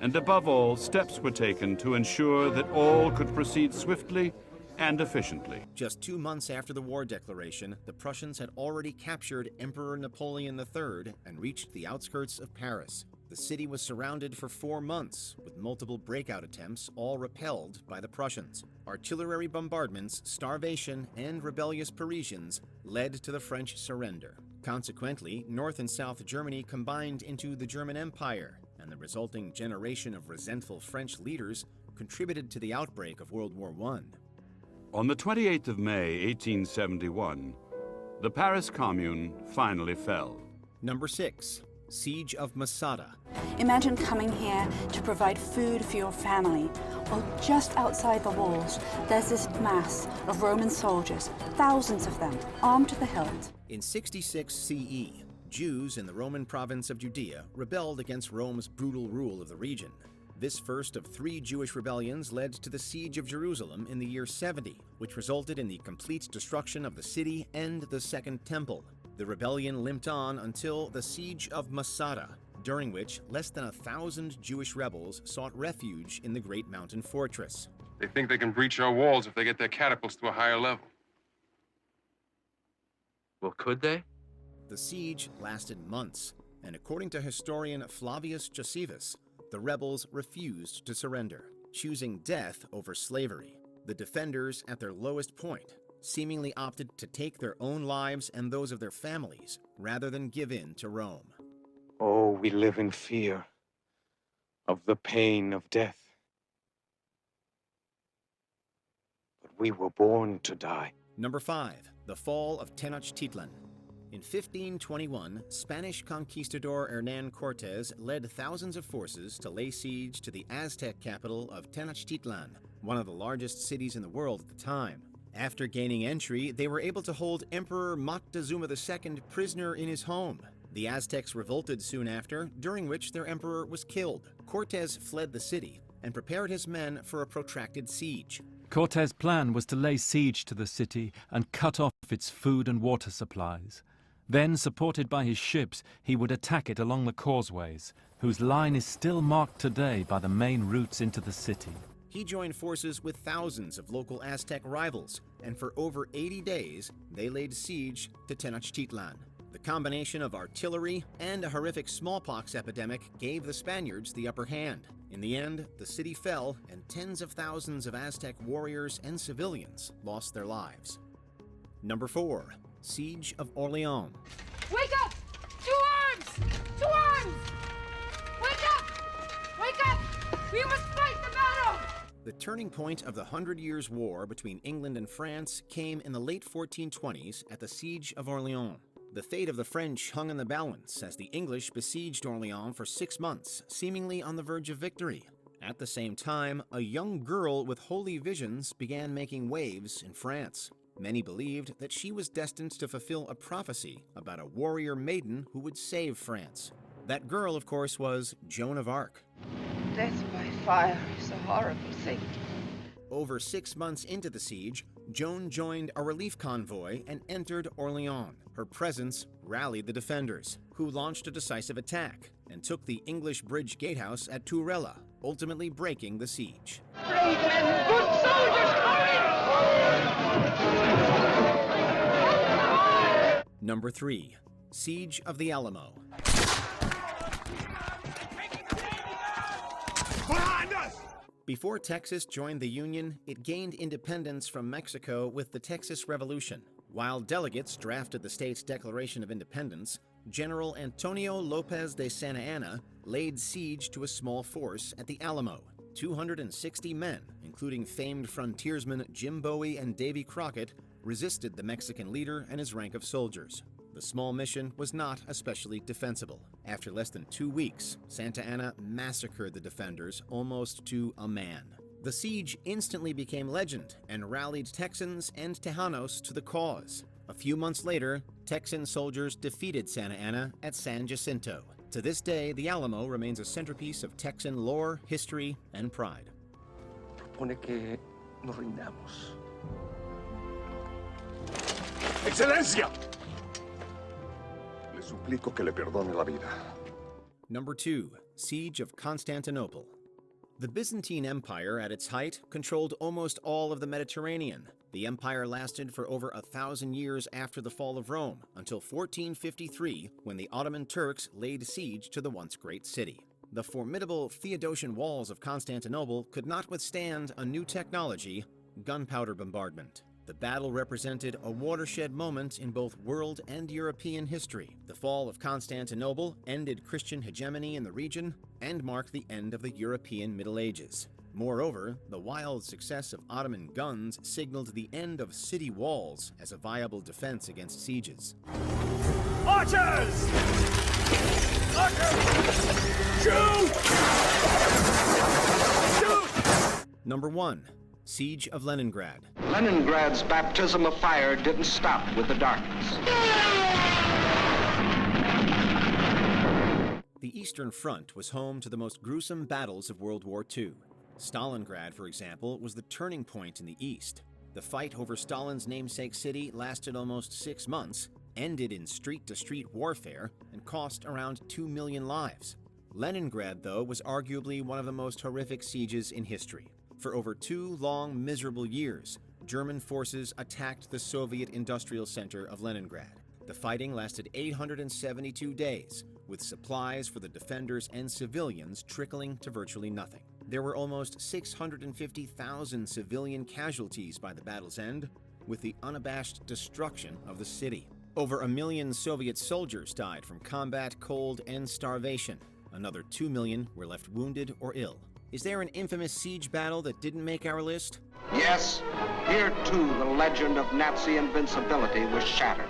and above all, steps were taken to ensure that all could proceed swiftly and efficiently. Just 2 months after the war declaration, the Prussians had already captured Emperor Napoleon III and reached the outskirts of Paris. The city was surrounded for 4 months, with multiple breakout attempts, all repelled by the Prussians. Artillery bombardments, starvation, and rebellious Parisians led to the French surrender. Consequently, North and South Germany combined into the German Empire, and the resulting generation of resentful French leaders contributed to the outbreak of World War I. On the 28th of May, 1871, the Paris Commune finally fell. Number 6. Siege of Masada. Imagine coming here to provide food for your family. Well, just outside the walls, there's this mass of Roman soldiers, thousands of them, armed to the hilt. In 66 CE, Jews in the Roman province of Judea rebelled against Rome's brutal rule of the region. This first of 3 Jewish rebellions led to the Siege of Jerusalem in the year 70, which resulted in the complete destruction of the city and the Second Temple. The rebellion limped on until the Siege of Masada, during which less than 1,000 Jewish rebels sought refuge in the great mountain fortress. They think they can breach our walls if they get their catapults to a higher level. Well, could they? The siege lasted months, and according to historian Flavius Josephus, the rebels refused to surrender, choosing death over slavery. The defenders, at their lowest point, seemingly opted to take their own lives and those of their families rather than give in to Rome. Oh, we live in fear of the pain of death. But we were born to die. Number 5. The Fall of Tenochtitlan. In 1521, Spanish conquistador Hernán Cortés led thousands of forces to lay siege to the Aztec capital of Tenochtitlan, one of the largest cities in the world at the time. After gaining entry, they were able to hold Emperor Moctezuma II prisoner in his home. The Aztecs revolted soon after, during which their emperor was killed. Cortés fled the city and prepared his men for a protracted siege. Cortés' plan was to lay siege to the city and cut off its food and water supplies. Then, supported by his ships, he would attack it along the causeways, whose line is still marked today by the main routes into the city. He joined forces with thousands of local Aztec rivals, and for over 80 days, they laid siege to Tenochtitlan. The combination of artillery and a horrific smallpox epidemic gave the Spaniards the upper hand. In the end, the city fell, and tens of thousands of Aztec warriors and civilians lost their lives. Number 4. Siege of Orleans. Wake up! 2 arms! 2 arms! Wake up! Wake up! We must fight the battle! The turning point of the 100 Years' War between England and France came in the late 1420s at the Siege of Orleans. The fate of the French hung in the balance as the English besieged Orleans for 6 months, seemingly on the verge of victory. At the same time, a young girl with holy visions began making waves in France. Many believed that she was destined to fulfill a prophecy about a warrior maiden who would save France. That girl, of course, was Joan of Arc. Death by fire is a horrible thing. Over 6 months into the siege, Joan joined a relief convoy and entered Orleans. Her presence rallied the defenders, who launched a decisive attack and took the English bridge gatehouse at Tourella, ultimately breaking the siege. Brave men, good soldiers, Number 3. Siege of the Alamo. Behind us! Before Texas joined the Union, it gained independence from Mexico with the Texas Revolution. While delegates drafted the state's Declaration of Independence, General Antonio Lopez de Santa Anna laid siege to a small force at the Alamo. 260 men, including famed frontiersmen Jim Bowie and Davy Crockett, resisted the Mexican leader and his rank of soldiers. The small mission was not especially defensible. After less than 2 weeks, Santa Anna massacred the defenders almost to a man. The siege instantly became legend and rallied Texans and Tejanos to the cause. A few months later, Texan soldiers defeated Santa Anna at San Jacinto. To this day, the Alamo remains a centerpiece of Texan lore, history, and pride. Propone que nos rindamos. ¡Excelencia! Le suplico que le perdone la vida. Number 2. Siege of Constantinople. The Byzantine Empire, at its height, controlled almost all of the Mediterranean. The empire lasted for over 1,000 years after the fall of Rome, until 1453, when the Ottoman Turks laid siege to the once great city. The formidable Theodosian walls of Constantinople could not withstand a new technology, gunpowder bombardment. The battle represented a watershed moment in both world and European history. The fall of Constantinople ended Christian hegemony in the region and marked the end of the European Middle Ages. Moreover, the wild success of Ottoman guns signaled the end of city walls as a viable defense against sieges. Archers! Archers! Shoot! Shoot! Number 1. Siege of Leningrad. Leningrad's baptism of fire didn't stop with the darkness. The Eastern Front was home to the most gruesome battles of World War II. Stalingrad, for example, was the turning point in the East. The fight over Stalin's namesake city lasted almost 6 months, ended in street-to-street warfare, and cost around 2 million lives. Leningrad, though, was arguably one of the most horrific sieges in history. For over 2 long, miserable years, German forces attacked the Soviet industrial center of Leningrad. The fighting lasted 872 days, with supplies for the defenders and civilians trickling to virtually nothing. There were almost 650,000 civilian casualties by the battle's end, with the unabashed destruction of the city. Over 1 million Soviet soldiers died from combat, cold, and starvation. Another 2 million were left wounded or ill. Is there an infamous siege battle that didn't make our list? Yes, here too the legend of Nazi invincibility was shattered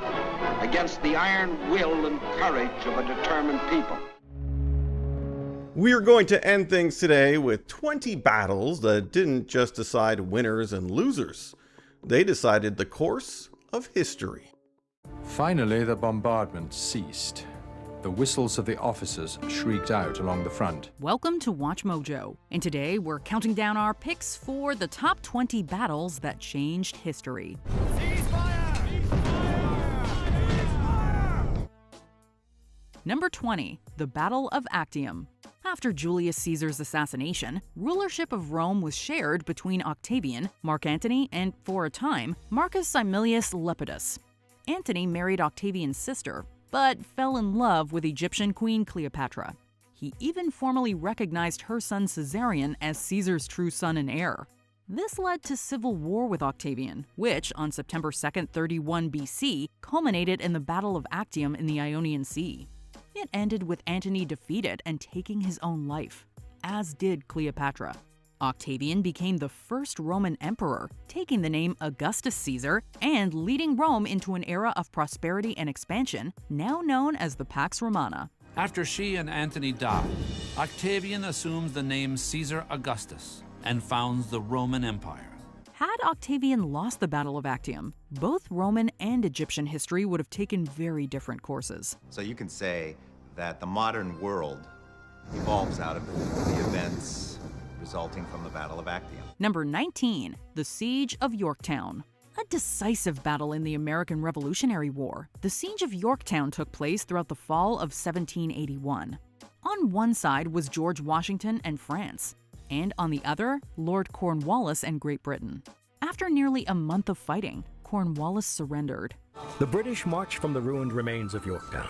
against the iron will and courage of a determined people. We're going to end things today with 20 battles that didn't just decide winners and losers. They decided the course of history. Finally, the bombardment ceased. The whistles of the officers shrieked out along the front. Welcome to WatchMojo, and today we're counting down our picks for the top 20 battles that changed history. Number 20, the Battle of Actium. After Julius Caesar's assassination, rulership of Rome was shared between Octavian, Mark Antony, and, for a time, Marcus Aemilius Lepidus. Antony married Octavian's sister, but fell in love with Egyptian Queen Cleopatra. He even formally recognized her son Caesarion as Caesar's true son and heir. This led to civil war with Octavian, which, on September 2nd, 31 BC, culminated in the Battle of Actium in the Ionian Sea. It ended with Antony defeated and taking his own life, as did Cleopatra. Octavian became the first Roman emperor, taking the name Augustus Caesar and leading Rome into an era of prosperity and expansion, now known as the Pax Romana. After she and Antony die, Octavian assumes the name Caesar Augustus and founds the Roman Empire. Had Octavian lost the Battle of Actium, both Roman and Egyptian history would have taken very different courses. So you can say that the modern world evolves out of the events resulting from the Battle of Actium. Number 19, the Siege of Yorktown. A decisive battle in the American Revolutionary War, the Siege of Yorktown took place throughout the fall of 1781. On one side was George Washington and France, and on the other, Lord Cornwallis and Great Britain. After nearly a month of fighting, Cornwallis surrendered. The British march from the ruined remains of Yorktown.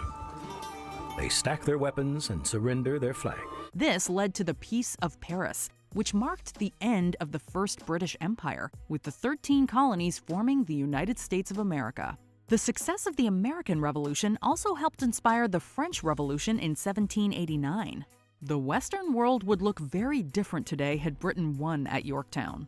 They stack their weapons and surrender their flag. This led to the Peace of Paris, which marked the end of the First British Empire, with the 13 colonies forming the United States of America. The success of the American Revolution also helped inspire the French Revolution in 1789. The Western world would look very different today had Britain won at Yorktown.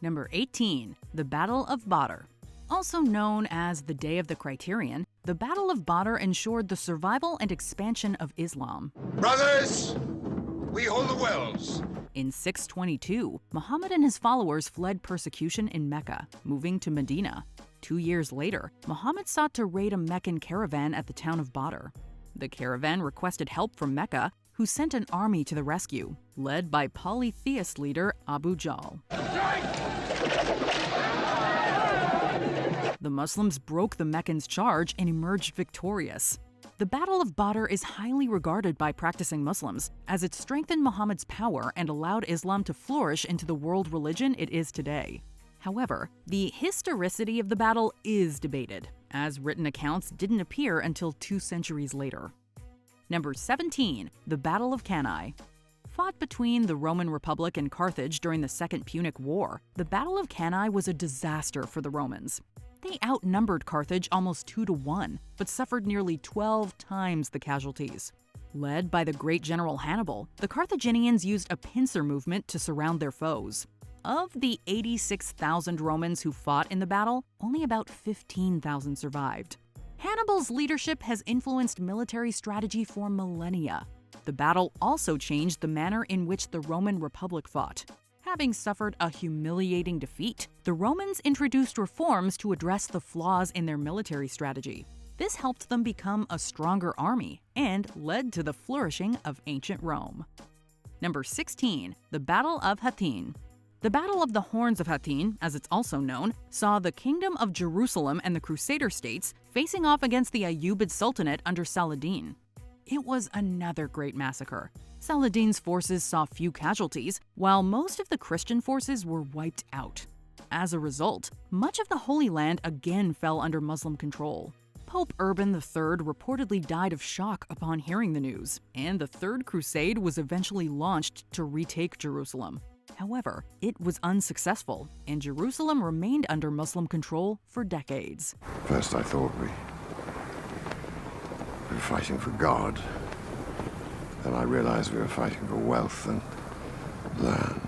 Number 18. The Battle of Badr. Also known as the Day of the Criterion, the Battle of Badr ensured the survival and expansion of Islam. Brothers, we hold the wells. In 622, Muhammad and his followers fled persecution in Mecca, moving to Medina. 2 years later, Muhammad sought to raid a Meccan caravan at the town of Badr. The caravan requested help from Mecca, who sent an army to the rescue, led by polytheist leader Abu Jahl. The Muslims broke the Meccans' charge and emerged victorious. The Battle of Badr is highly regarded by practicing Muslims, as it strengthened Muhammad's power and allowed Islam to flourish into the world religion it is today. However, the historicity of the battle is debated, as written accounts didn't appear until 2 centuries later. Number 17. The Battle of Cannae. Fought between the Roman Republic and Carthage during the Second Punic War, the Battle of Cannae was a disaster for the Romans. They outnumbered Carthage almost 2-1, but suffered nearly 12 times the casualties. Led by the great general Hannibal, the Carthaginians used a pincer movement to surround their foes. Of the 86,000 Romans who fought in the battle, only about 15,000 survived. Hannibal's leadership has influenced military strategy for millennia. The battle also changed the manner in which the Roman Republic fought. Having suffered a humiliating defeat, the Romans introduced reforms to address the flaws in their military strategy. This helped them become a stronger army and led to the flourishing of ancient Rome. Number 16. The Battle of Hattin. The Battle of the Horns of Hattin, as it's also known, saw the Kingdom of Jerusalem and the Crusader states facing off against the Ayyubid Sultanate under Saladin. It was another great massacre. Saladin's forces saw few casualties, while most of the Christian forces were wiped out. As a result, much of the Holy Land again fell under Muslim control. Pope Urban III reportedly died of shock upon hearing the news, and the Third Crusade was eventually launched to retake Jerusalem. However, it was unsuccessful, and Jerusalem remained under Muslim control for decades. First I thought we were fighting for God. Then I realized we were fighting for wealth and land.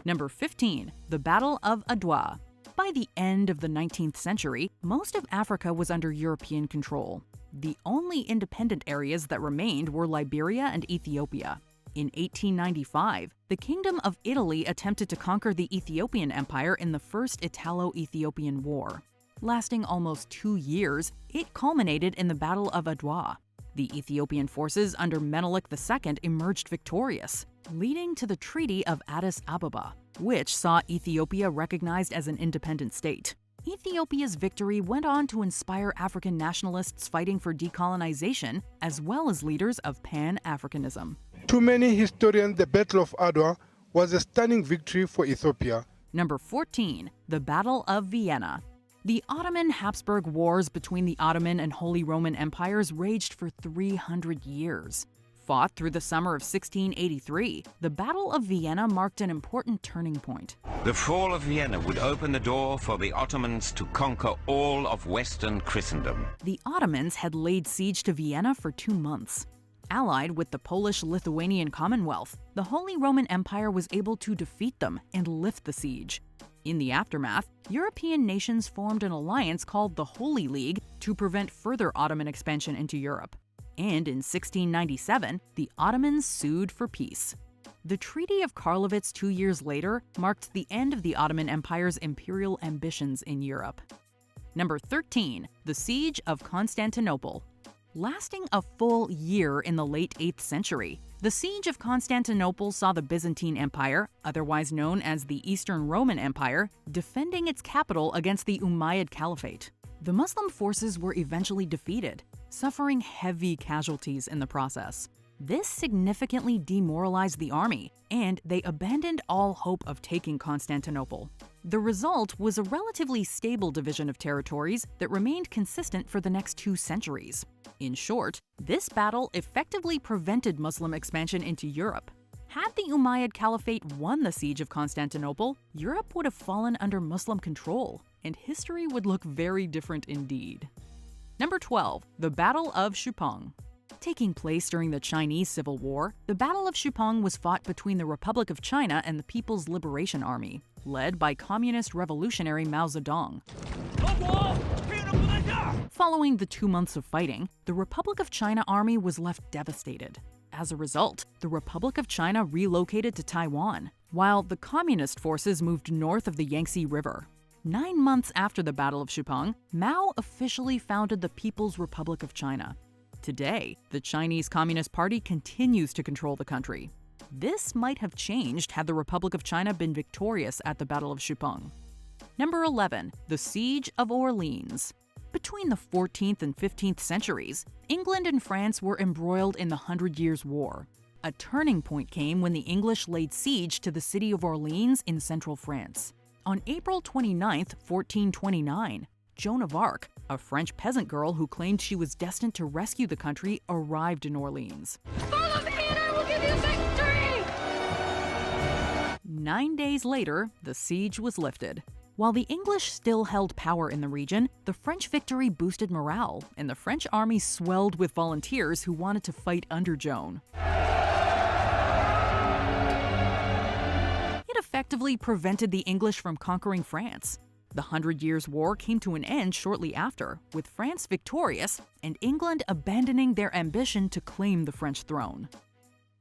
Number 15. The Battle of Adwa. By the end of the 19th century, most of Africa was under European control. The only independent areas that remained were Liberia and Ethiopia. In 1895, the Kingdom of Italy attempted to conquer the Ethiopian Empire in the First Italo-Ethiopian War. Lasting almost 2 years, it culminated in the Battle of Adwa. The Ethiopian forces under Menelik II emerged victorious, leading to the Treaty of Addis Ababa, which saw Ethiopia recognized as an independent state. Ethiopia's victory went on to inspire African nationalists fighting for decolonization, as well as leaders of Pan-Africanism. To many historians, the Battle of Adwa was a stunning victory for Ethiopia. Number 14. The Battle of Vienna. The Ottoman-Habsburg Wars between the Ottoman and Holy Roman Empires raged for 300 years. Fought through the summer of 1683, the Battle of Vienna marked an important turning point. The fall of Vienna would open the door for the Ottomans to conquer all of Western Christendom. The Ottomans had laid siege to Vienna for 2 months. Allied with the Polish-Lithuanian Commonwealth, the Holy Roman Empire was able to defeat them and lift the siege. In the aftermath, European nations formed an alliance called the Holy League to prevent further Ottoman expansion into Europe. And in 1697, the Ottomans sued for peace. The Treaty of Karlowitz 2 years later marked the end of the Ottoman Empire's imperial ambitions in Europe. Number 13. The Siege of Constantinople. Lasting a full year in the late 8th century, the Siege of Constantinople saw the Byzantine Empire, otherwise known as the Eastern Roman Empire, defending its capital against the Umayyad Caliphate. The Muslim forces were eventually defeated, suffering heavy casualties in the process. This significantly demoralized the army, and they abandoned all hope of taking Constantinople. The result was a relatively stable division of territories that remained consistent for the next 2 centuries. In short, this battle effectively prevented Muslim expansion into Europe. Had the Umayyad Caliphate won the siege of Constantinople, Europe would have fallen under Muslim control, and history would look very different indeed. Number 12. The Battle of Shupang. Taking place during the Chinese Civil War, the Battle of Shupang was fought between the Republic of China and the People's Liberation Army, led by Communist Revolutionary Mao Zedong. Following the 2 months of fighting, the Republic of China army was left devastated. As a result, the Republic of China relocated to Taiwan, while the Communist forces moved north of the Yangtze River. 9 months after the Battle of Shupang, Mao officially founded the People's Republic of China. Today, the Chinese Communist Party continues to control the country. This might have changed had the Republic of China been victorious at the Battle of Shupang. Number 11. The Siege of Orleans. Between the 14th and 15th centuries, England and France were embroiled in the 100 Years' War. A turning point came when the English laid siege to the city of Orleans in central France. On April 29, 1429, Joan of Arc, a French peasant girl who claimed she was destined to rescue the country, arrived in Orleans. Follow me and I will give you victory! 9 days later, the siege was lifted. While the English still held power in the region, the French victory boosted morale, and the French army swelled with volunteers who wanted to fight under Joan. It effectively prevented the English from conquering France. The 100 Years' War came to an end shortly after, with France victorious and England abandoning their ambition to claim the French throne.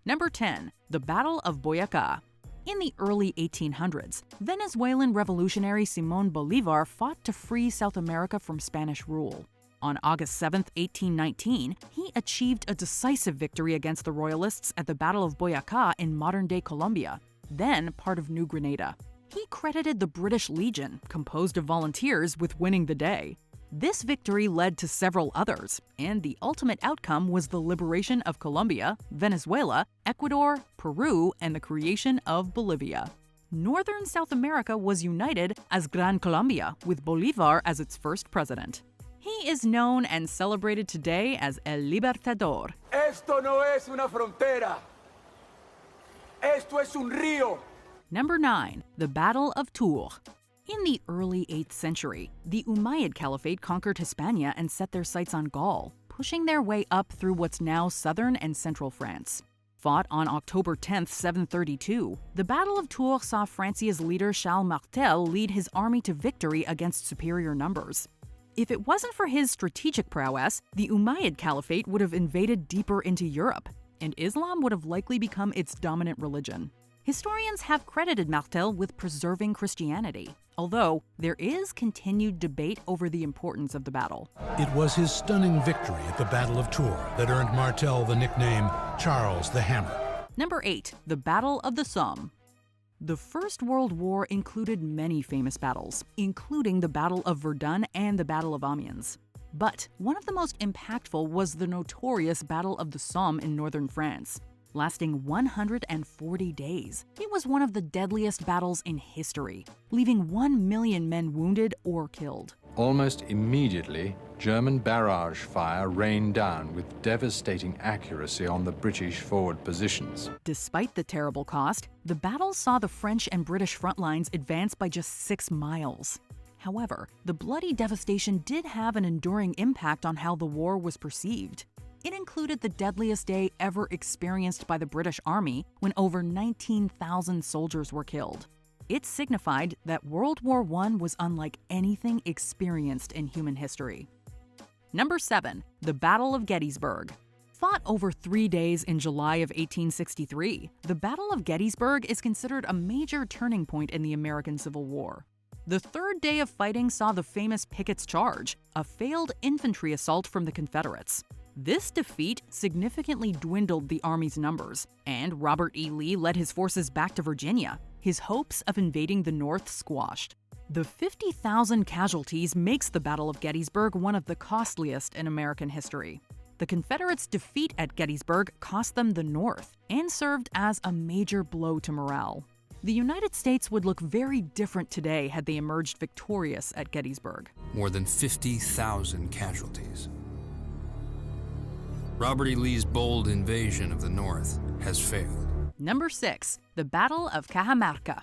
Number 10. The Battle of Boyacá. In the early 1800s, Venezuelan revolutionary Simón Bolívar fought to free South America from Spanish rule. On August 7, 1819, he achieved a decisive victory against the Royalists at the Battle of Boyacá in modern-day Colombia, then part of New Granada. He credited the British Legion, composed of volunteers, with winning the day. This victory led to several others, and the ultimate outcome was the liberation of Colombia, Venezuela, Ecuador, Peru, and the creation of Bolivia. Northern South America was united as Gran Colombia, with Bolívar as its first president. He is known and celebrated today as El Libertador. Esto no es una frontera. Esto es un río. Number 9. The Battle of Tours. In the early 8th century, the Umayyad Caliphate conquered Hispania and set their sights on Gaul, pushing their way up through what's now southern and central France. Fought on October 10, 732, the Battle of Tours saw France's leader Charles Martel lead his army to victory against superior numbers. If it wasn't for his strategic prowess, the Umayyad Caliphate would have invaded deeper into Europe, and Islam would have likely become its dominant religion. Historians have credited Martel with preserving Christianity, although there is continued debate over the importance of the battle. It was his stunning victory at the Battle of Tours that earned Martel the nickname Charles the Hammer. Number 8. The Battle of the Somme. The First World War included many famous battles, including the Battle of Verdun and the Battle of Amiens. But one of the most impactful was the notorious Battle of the Somme in northern France. Lasting 140 days, it was one of the deadliest battles in history, leaving 1 million men wounded or killed. Almost immediately, German barrage fire rained down with devastating accuracy on the British forward positions. Despite the terrible cost, the battle saw the French and British front lines advance by just 6 miles. However, the bloody devastation did have an enduring impact on how the war was perceived. It included the deadliest day ever experienced by the British Army when over 19,000 soldiers were killed. It signified that World War I was unlike anything experienced in human history. Number 7. The Battle of Gettysburg. Fought over 3 days in July of 1863, the Battle of Gettysburg is considered a major turning point in the American Civil War. The third day of fighting saw the famous Pickett's Charge, a failed infantry assault from the Confederates. This defeat significantly dwindled the Army's numbers, and Robert E. Lee led his forces back to Virginia, his hopes of invading the North squashed. The 50,000 casualties makes the Battle of Gettysburg one of the costliest in American history. The Confederates' defeat at Gettysburg cost them the North and served as a major blow to morale. The United States would look very different today had they emerged victorious at Gettysburg. More than 50,000 casualties. Robert E. Lee's bold invasion of the North has failed. Number 6. The Battle of Cajamarca.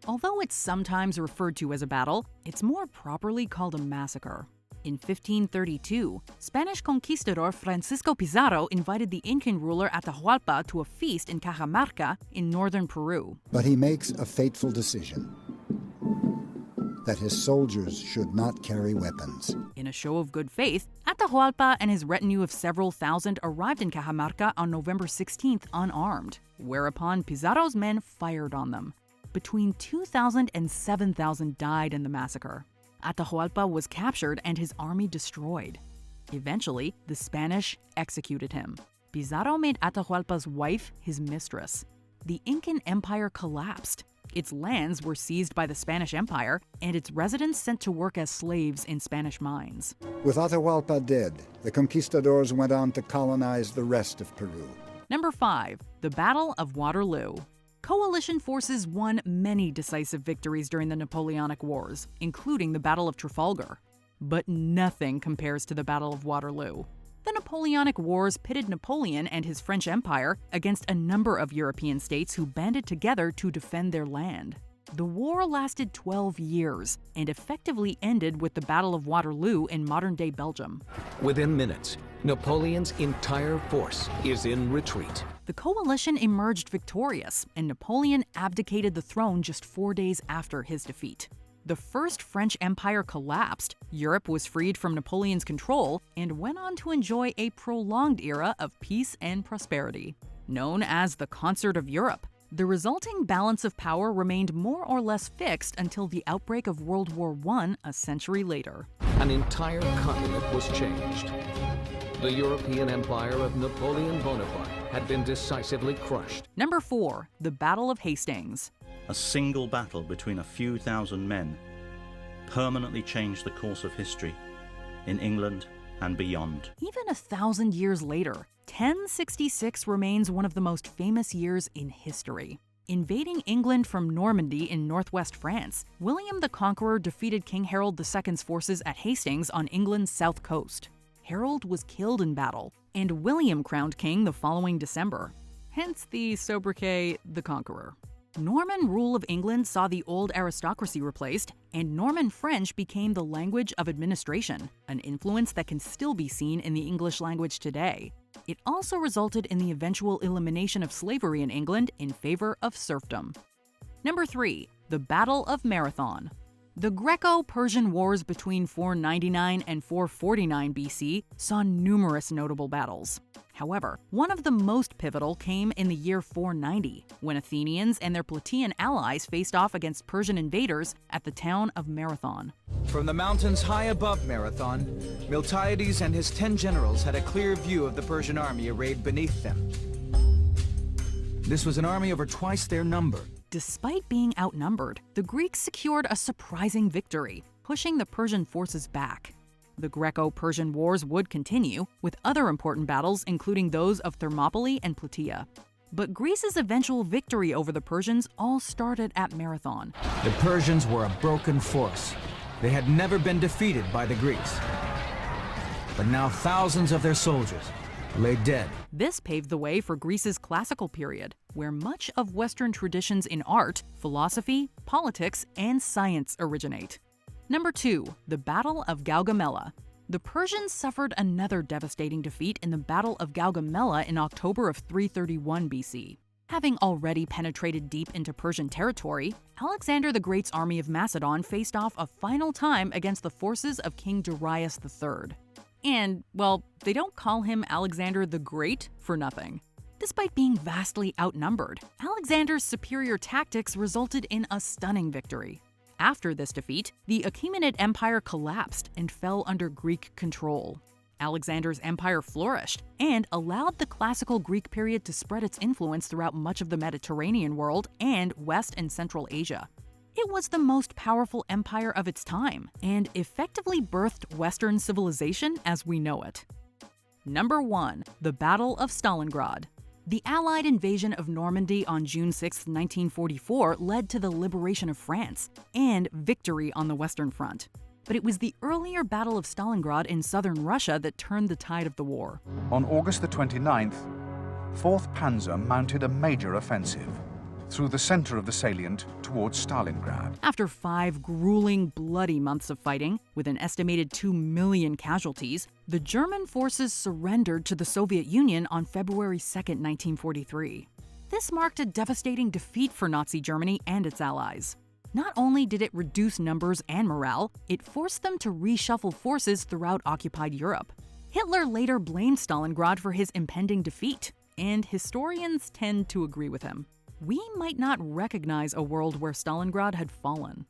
Although it's sometimes referred to as a battle, it's more properly called a massacre. In 1532, Spanish conquistador Francisco Pizarro invited the Incan ruler Atahualpa to a feast in Cajamarca in northern Peru. But he makes a fateful decision: that his soldiers should not carry weapons. In a show of good faith, Atahualpa and his retinue of several thousand arrived in Cajamarca on November 16th unarmed, whereupon Pizarro's men fired on them. Between 2,000 and 7,000 died in the massacre. Atahualpa was captured and his army destroyed. Eventually, the Spanish executed him. Pizarro made Atahualpa's wife his mistress. The Incan Empire collapsed. Its lands were seized by the Spanish Empire, and its residents sent to work as slaves in Spanish mines. With Atahualpa dead, the conquistadors went on to colonize the rest of Peru. Number 5. The Battle of Waterloo. Coalition forces won many decisive victories during the Napoleonic Wars, including the Battle of Trafalgar. But nothing compares to the Battle of Waterloo. The Napoleonic Wars pitted Napoleon and his French Empire against a number of European states who banded together to defend their land. The war lasted 12 years and effectively ended with the Battle of Waterloo in modern-day Belgium. Within minutes, Napoleon's entire force is in retreat. The coalition emerged victorious, and Napoleon abdicated the throne just 4 days after his defeat. The First French Empire collapsed, Europe was freed from Napoleon's control, and went on to enjoy a prolonged era of peace and prosperity. Known as the Concert of Europe, the resulting balance of power remained more or less fixed until the outbreak of World War I a century later. An entire continent was changed. The European empire of Napoleon Bonaparte had been decisively crushed. Number 4. The Battle of Hastings. A single battle between a few thousand men permanently changed the course of history in England and beyond. Even 1,000 years later, 1066 remains one of the most famous years in history. Invading England from Normandy in northwest France, William the Conqueror defeated King Harold II's forces at Hastings on England's south coast. Harold was killed in battle, and William crowned king the following December. Hence the sobriquet, the Conqueror. Norman rule of England saw the old aristocracy replaced, and Norman French became the language of administration, an influence that can still be seen in the English language today. It also resulted in the eventual elimination of slavery in England in favor of serfdom. Number 3. The Battle of Marathon. The Greco-Persian Wars between 499 and 449 BC saw numerous notable battles. However, one of the most pivotal came in the year 490, when Athenians and their Plataean allies faced off against Persian invaders at the town of Marathon. From the mountains high above Marathon, Miltiades and his 10 generals had a clear view of the Persian army arrayed beneath them. This was an army over twice their number. Despite being outnumbered, the Greeks secured a surprising victory, pushing the Persian forces back. The Greco-Persian Wars would continue, with other important battles including those of Thermopylae and Plataea. But Greece's eventual victory over the Persians all started at Marathon. The Persians were a broken force. They had never been defeated by the Greeks. But now thousands of their soldiers lay dead. This paved the way for Greece's classical period, where much of Western traditions in art, philosophy, politics, and science originate. Number 2. The Battle of Gaugamela. The Persians suffered another devastating defeat in the Battle of Gaugamela in October of 331 BC. Having already penetrated deep into Persian territory, Alexander the Great's army of Macedon faced off a final time against the forces of King Darius III. And, well, they don't call him Alexander the Great for nothing. Despite being vastly outnumbered, Alexander's superior tactics resulted in a stunning victory. After this defeat, the Achaemenid Empire collapsed and fell under Greek control. Alexander's empire flourished and allowed the classical Greek period to spread its influence throughout much of the Mediterranean world and West and Central Asia. It was the most powerful empire of its time and effectively birthed Western civilization as we know it. Number 1. The Battle of Stalingrad. The Allied invasion of Normandy on June 6, 1944 led to the liberation of France and victory on the Western Front. But it was the earlier Battle of Stalingrad in southern Russia that turned the tide of the war. On August the 29th, 4th Panzer mounted a major offensive through the center of the salient towards Stalingrad. After 5 grueling, bloody months of fighting, with an estimated 2 million casualties, the German forces surrendered to the Soviet Union on February 2, 1943. This marked a devastating defeat for Nazi Germany and its allies. Not only did it reduce numbers and morale, it forced them to reshuffle forces throughout occupied Europe. Hitler later blamed Stalingrad for his impending defeat, and historians tend to agree with him. We might not recognize a world where Stalingrad had fallen.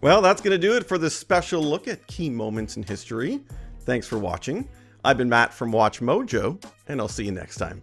Well, that's going to do it for this special look at key moments in history. Thanks for watching. I've been Matt from Watch Mojo, and I'll see you next time.